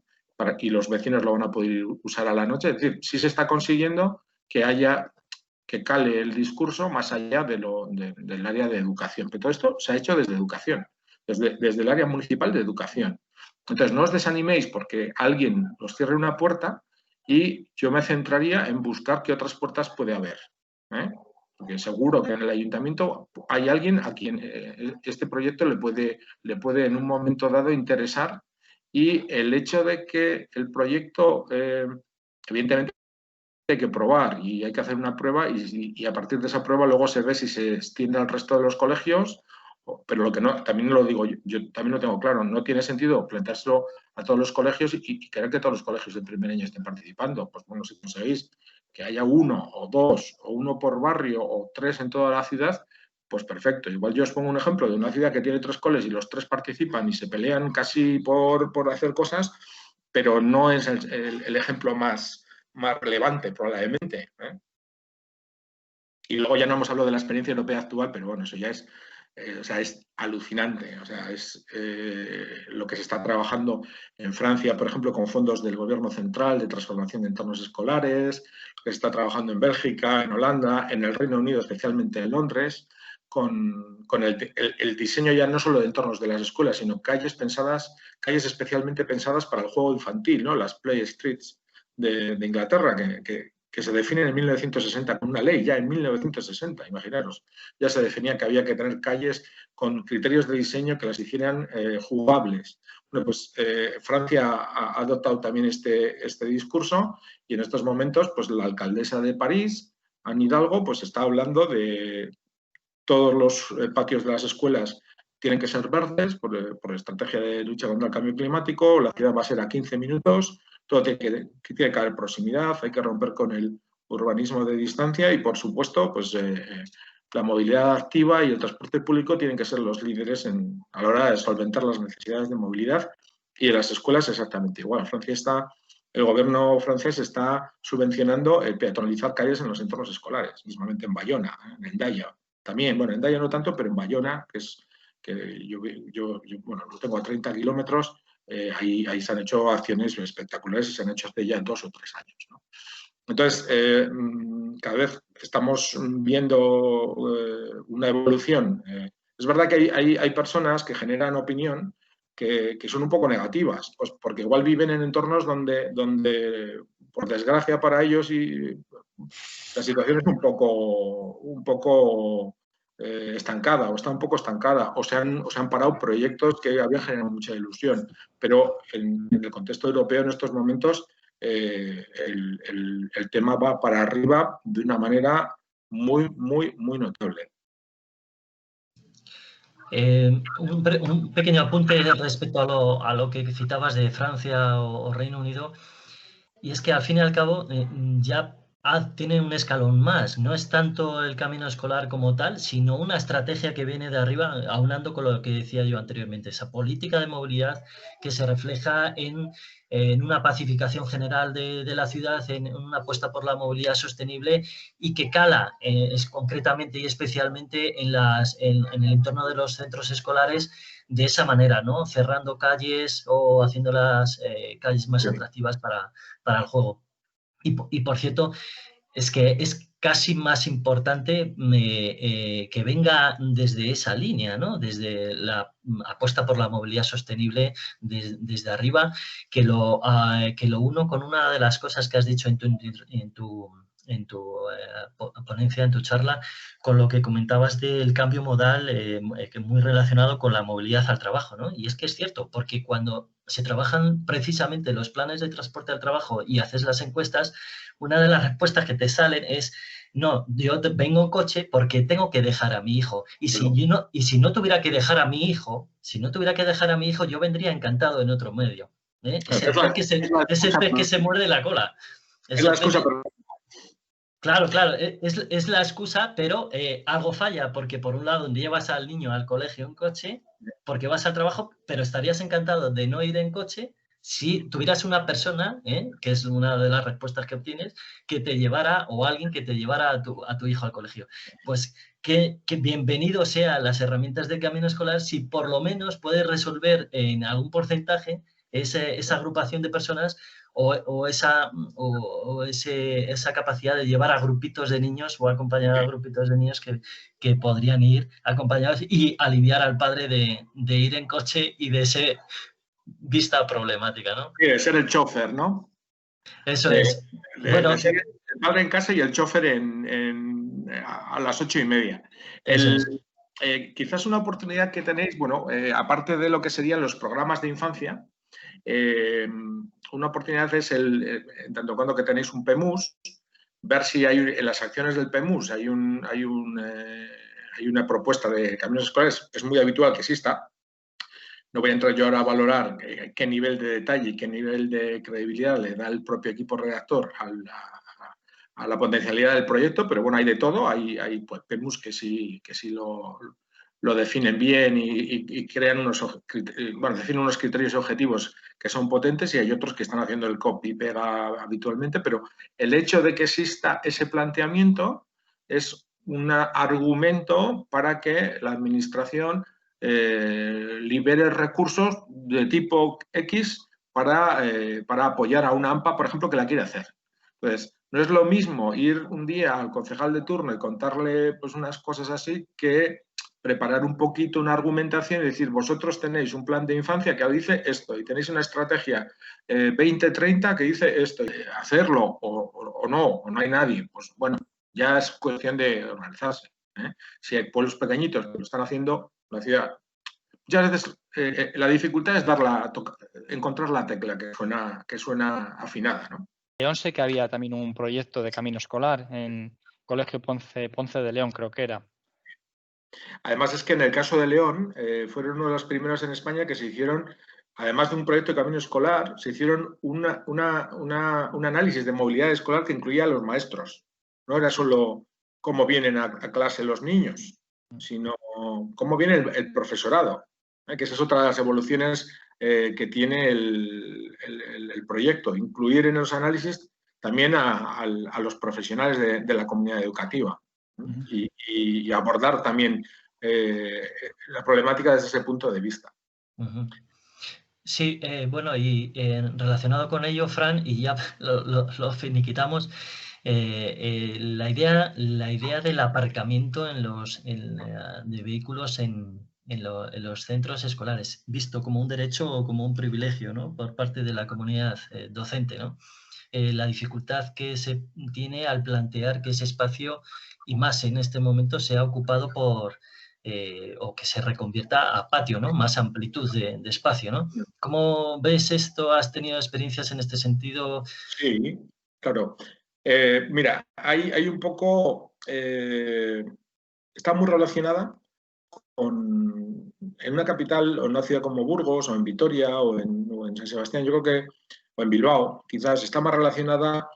y los vecinos lo van a poder usar a la noche. Es decir, sí se está consiguiendo que cale el discurso más allá del área de educación. Pero todo esto se ha hecho desde educación, desde el área municipal de educación. Entonces, no os desaniméis porque alguien os cierre una puerta y yo me centraría en buscar qué otras puertas puede haber. Porque seguro que en el ayuntamiento hay alguien a quien este proyecto le puede en un momento dado interesar, y el hecho de que el proyecto, evidentemente, hay que probar y hay que hacer una prueba y a partir de esa prueba luego se ve si se extiende al resto de los colegios, pero lo que no, también lo digo, yo también lo tengo claro, no tiene sentido planteárselo a todos los colegios y querer que todos los colegios de primer año estén participando. Pues bueno, si conseguís que haya uno o dos o uno por barrio o 3 en toda la ciudad, pues perfecto. Igual yo os pongo un ejemplo de una ciudad que tiene 3 coles y los 3 participan y se pelean casi por hacer cosas, pero no es el ejemplo más relevante, probablemente. Y luego ya no hemos hablado de la experiencia europea actual, pero bueno, eso ya es, es alucinante. O sea, es lo que se está trabajando en Francia, por ejemplo, con fondos del gobierno central de transformación de entornos escolares, lo que se está trabajando en Bélgica, en Holanda, en el Reino Unido, especialmente en Londres, con el diseño ya no solo de entornos de las escuelas, sino calles especialmente pensadas para el juego infantil, ¿no? Las Play Streets de Inglaterra, que se definen en 1960 con una ley, ya en 1960, imaginaros, ya se definía que había que tener calles con criterios de diseño que las hicieran jugables. Bueno, pues Francia ha adoptado también este discurso y en estos momentos pues la alcaldesa de París, Anne Hidalgo, pues está hablando de todos los patios de las escuelas tienen que ser verdes por estrategia de lucha contra el cambio climático, la ciudad va a ser a 15 minutos, todo tiene que haber proximidad, hay que romper con el urbanismo de distancia y, por supuesto, pues la movilidad activa y el transporte público tienen que ser los líderes a la hora de solventar las necesidades de movilidad, y en las escuelas exactamente igual. El gobierno francés está subvencionando el peatonalizar calles en los entornos escolares, mismamente en Bayona, en Hendaya. También, bueno, en Hendaya no tanto, pero en Bayona, que yo bueno, lo tengo a 30 kilómetros, ahí se han hecho acciones espectaculares y se han hecho hace ya 2 o 3 años, ¿no? Entonces, cada vez estamos viendo una evolución. Es verdad que hay personas que generan opinión que son un poco negativas, pues porque igual viven en entornos donde por desgracia para ellos, la situación es un poco estancada, o está un poco estancada, o se han parado proyectos que habían generado mucha ilusión. Pero en el contexto europeo en estos momentos el tema va para arriba de una manera muy, muy, muy notable. Un pequeño apunte respecto a lo que citabas de Francia o Reino Unido, y es que al fin y al cabo ya tiene un escalón más. No es tanto el camino escolar como tal, sino una estrategia que viene de arriba, aunando con lo que decía yo anteriormente, esa política de movilidad que se refleja en una pacificación general de la ciudad, en una apuesta por la movilidad sostenible y que cala concretamente y especialmente en el entorno de los centros escolares de esa manera, ¿no? Cerrando calles o haciendo las calles más atractivas para el juego. Y por cierto, es que es casi más importante que venga desde esa línea, ¿no? Desde la apuesta por la movilidad sostenible desde arriba, que lo uno con una de las cosas que has dicho en ponencia, en tu charla, con lo que comentabas del cambio modal, que muy relacionado con la movilidad al trabajo, ¿no? Y es que es cierto, porque cuando se trabajan precisamente los planes de transporte al trabajo y haces las encuestas, una de las respuestas que te salen es: no, yo vengo en coche porque tengo que dejar a mi hijo. Y si no tuviera que dejar a mi hijo, yo vendría encantado en otro medio. Es el pez que se muerde la cola. Es la excusa, pero... Claro, es la excusa, pero algo falla, porque por un lado llevas al niño al colegio en coche, porque vas al trabajo, pero estarías encantado de no ir en coche si tuvieras una persona, que es una de las respuestas que obtienes, que te llevara, o alguien que te llevara a tu hijo al colegio. Pues que bienvenido sean las herramientas de camino escolar si por lo menos puedes resolver en algún porcentaje esa agrupación de personas esa capacidad de llevar a grupitos de niños o acompañar a grupitos de niños que podrían ir acompañados y aliviar al padre de ir en coche y de esa vista problemática, ¿no? Sí, de ser el chofer, ¿no? Eso es. Bueno, de ser el padre en casa y el chofer a las 8:30. Quizás una oportunidad que tenéis, bueno, aparte de lo que serían los programas de infancia, una oportunidad es en tanto cuando que tenéis un PEMUS, ver si hay en las acciones del PEMUS hay una propuesta de caminos escolares. Es muy habitual que exista. No voy a entrar yo ahora a valorar qué nivel de detalle y qué nivel de credibilidad le da el propio equipo redactor a la potencialidad del proyecto, pero bueno, hay de todo. Hay pues, PEMUS que sí lo definen bien y crean definen unos criterios objetivos que son potentes, y hay otros que están haciendo el copy y pega habitualmente, pero el hecho de que exista ese planteamiento es un argumento para que la administración libere recursos de tipo X para apoyar a una AMPA, por ejemplo, que la quiere hacer. Entonces, no es lo mismo ir un día al concejal de turno y contarle pues, unas cosas así, que preparar un poquito una argumentación y decir: vosotros tenéis un plan de infancia que dice esto y tenéis una estrategia 2030 que dice esto. Hacerlo o no hay nadie, pues bueno, ya es cuestión de organizarse. Si hay pueblos pequeñitos que lo están haciendo, la ciudad, muchas veces la dificultad es encontrar la tecla que suena afinada, ¿no? León sé que había también un proyecto de camino escolar en Colegio Ponce de León, creo que era. Además, es que en el caso de León fueron uno de los primeros en España que se hicieron, además de un proyecto de camino escolar, se hicieron un análisis de movilidad escolar que incluía a los maestros. No era solo cómo vienen a clase los niños, sino cómo viene el profesorado, que esa es otra de las evoluciones que tiene el proyecto, incluir en los análisis también a los profesionales de la comunidad educativa. Y abordar también la problemática desde ese punto de vista. Sí, bueno, y relacionado con ello, Fran, y ya lo finiquitamos, la idea del aparcamiento de vehículos en los centros escolares, visto como un derecho o como un privilegio, ¿no?, por parte de la comunidad docente, ¿no? La dificultad que se tiene al plantear que ese espacio, y más en este momento, sea ocupado por, o que se reconvierta a patio, ¿no? Más amplitud de espacio, ¿no? ¿Cómo ves esto? ¿Has tenido experiencias en este sentido? Sí, claro. Mira, hay un poco... está muy relacionada en una capital o en una ciudad como Burgos o en Vitoria o en San Sebastián, yo creo que, o en Bilbao, quizás está más relacionada.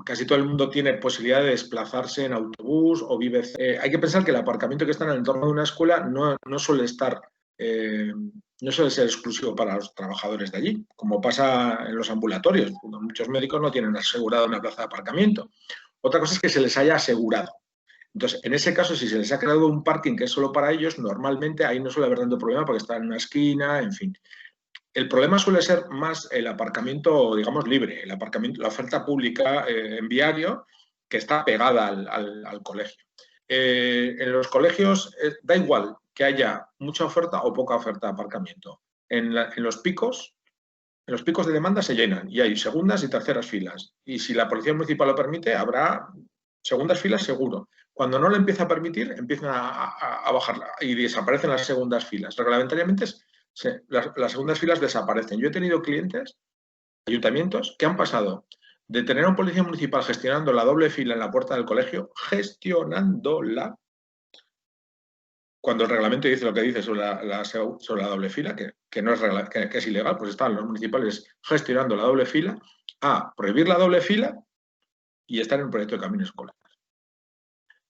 Casi todo el mundo tiene posibilidad de desplazarse en autobús o vive. Hay que pensar que el aparcamiento que está en el entorno de una escuela no suele estar, no suele ser exclusivo para los trabajadores de allí, como pasa en los ambulatorios. Muchos médicos no tienen asegurado una plaza de aparcamiento. Otra cosa es que se les haya asegurado. Entonces, en ese caso, si se les ha creado un parking que es solo para ellos, normalmente ahí no suele haber tanto problema porque está en una esquina, en fin. El problema suele ser más el aparcamiento, digamos, libre, el aparcamiento, la oferta pública en viario, que está pegada al colegio. En los colegios da igual que haya mucha oferta o poca oferta de aparcamiento. En los picos los picos de demanda se llenan y hay segundas y terceras filas. Y si la policía municipal lo permite, habrá segundas filas seguro. Cuando no lo empieza a permitir, empiezan a bajar y desaparecen las segundas filas. Reglamentariamente, las segundas filas desaparecen. Yo he tenido clientes, ayuntamientos, que han pasado de tener a un policía municipal gestionando la doble fila en la puerta del colegio, gestionándola, cuando el reglamento dice lo que dice sobre la doble fila, que no es que es ilegal, pues están los municipales gestionando la doble fila, a prohibir la doble fila y estar en un proyecto de caminos escolares.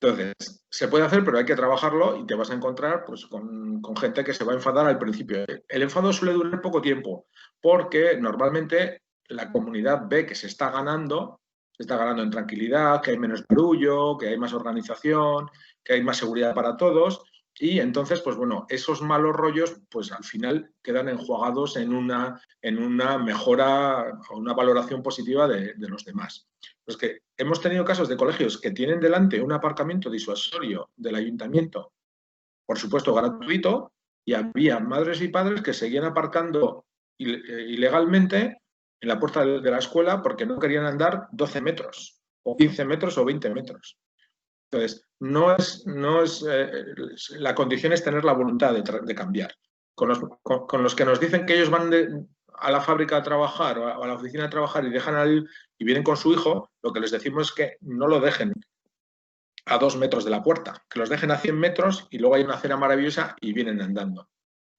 Entonces, se puede hacer, pero hay que trabajarlo y te vas a encontrar pues, con gente que se va a enfadar al principio. El enfado suele durar poco tiempo, porque normalmente la comunidad ve que se está ganando en tranquilidad, que hay menos barullo, que hay más organización, que hay más seguridad para todos. Y entonces, pues bueno, esos malos rollos, pues al final quedan enjuagados en una mejora o una valoración positiva de los demás. Pues que hemos tenido casos de colegios que tienen delante un aparcamiento disuasorio del ayuntamiento, por supuesto gratuito, y había madres y padres que seguían aparcando ilegalmente en la puerta de la escuela porque no querían andar 12 metros, o 15 metros o 20 metros. Entonces, la condición es tener la voluntad de cambiar. Con los que nos dicen que ellos van a la fábrica a trabajar o a la oficina a trabajar y dejan y vienen con su hijo, lo que les decimos es que no lo dejen a 2 metros de la puerta, que los dejen a 100 metros y luego hay una acera maravillosa y vienen andando.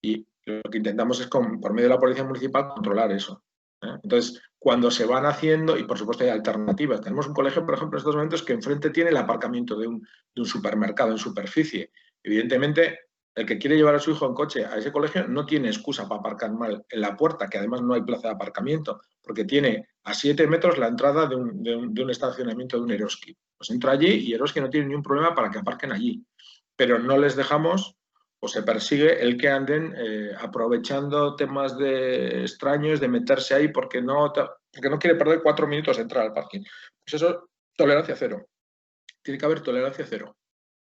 Y lo que intentamos es, por medio de la policía municipal, controlar eso. Entonces, cuando se van haciendo, y por supuesto hay alternativas, tenemos un colegio, por ejemplo, en estos momentos que enfrente tiene el aparcamiento de un supermercado en superficie. Evidentemente, el que quiere llevar a su hijo en coche a ese colegio no tiene excusa para aparcar mal en la puerta, que además no hay plaza de aparcamiento, porque tiene a 7 metros la entrada de un estacionamiento de un Eroski. Pues entra allí y Eroski no tiene ningún problema para que aparquen allí, pero no les dejamos o se persigue el que anden aprovechando temas extraños de meterse ahí porque no quiere perder 4 minutos de entrar al parking. Pues eso, tolerancia cero. Tiene que haber tolerancia cero.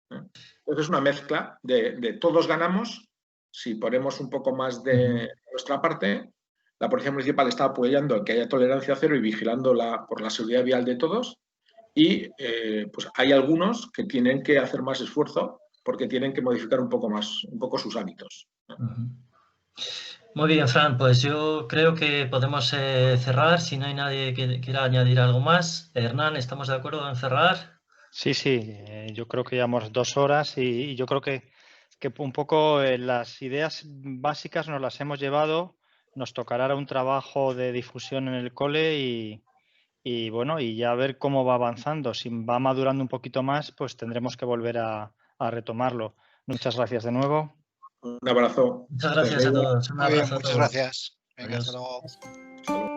Entonces es una mezcla de todos ganamos si ponemos un poco más de nuestra parte. La policía municipal está apoyando que haya tolerancia cero y vigilando por la seguridad vial de todos. Y pues hay algunos que tienen que hacer más esfuerzo porque tienen que modificar un poco sus hábitos. Muy bien, Fran, pues yo creo que podemos cerrar, si no hay nadie que quiera añadir algo más. Hernán, ¿estamos de acuerdo en cerrar? Sí, yo creo que llevamos 2 horas y yo creo que un poco las ideas básicas nos las hemos llevado. Nos tocará un trabajo de difusión en el cole y bueno, y ya ver cómo va avanzando. Si va madurando un poquito más, pues tendremos que volver a retomarlo. Muchas gracias de nuevo. Un abrazo. Muchas gracias a todos. Un abrazo a todos. Muchas gracias. Venga, Adiós. hasta luego. Hasta luego.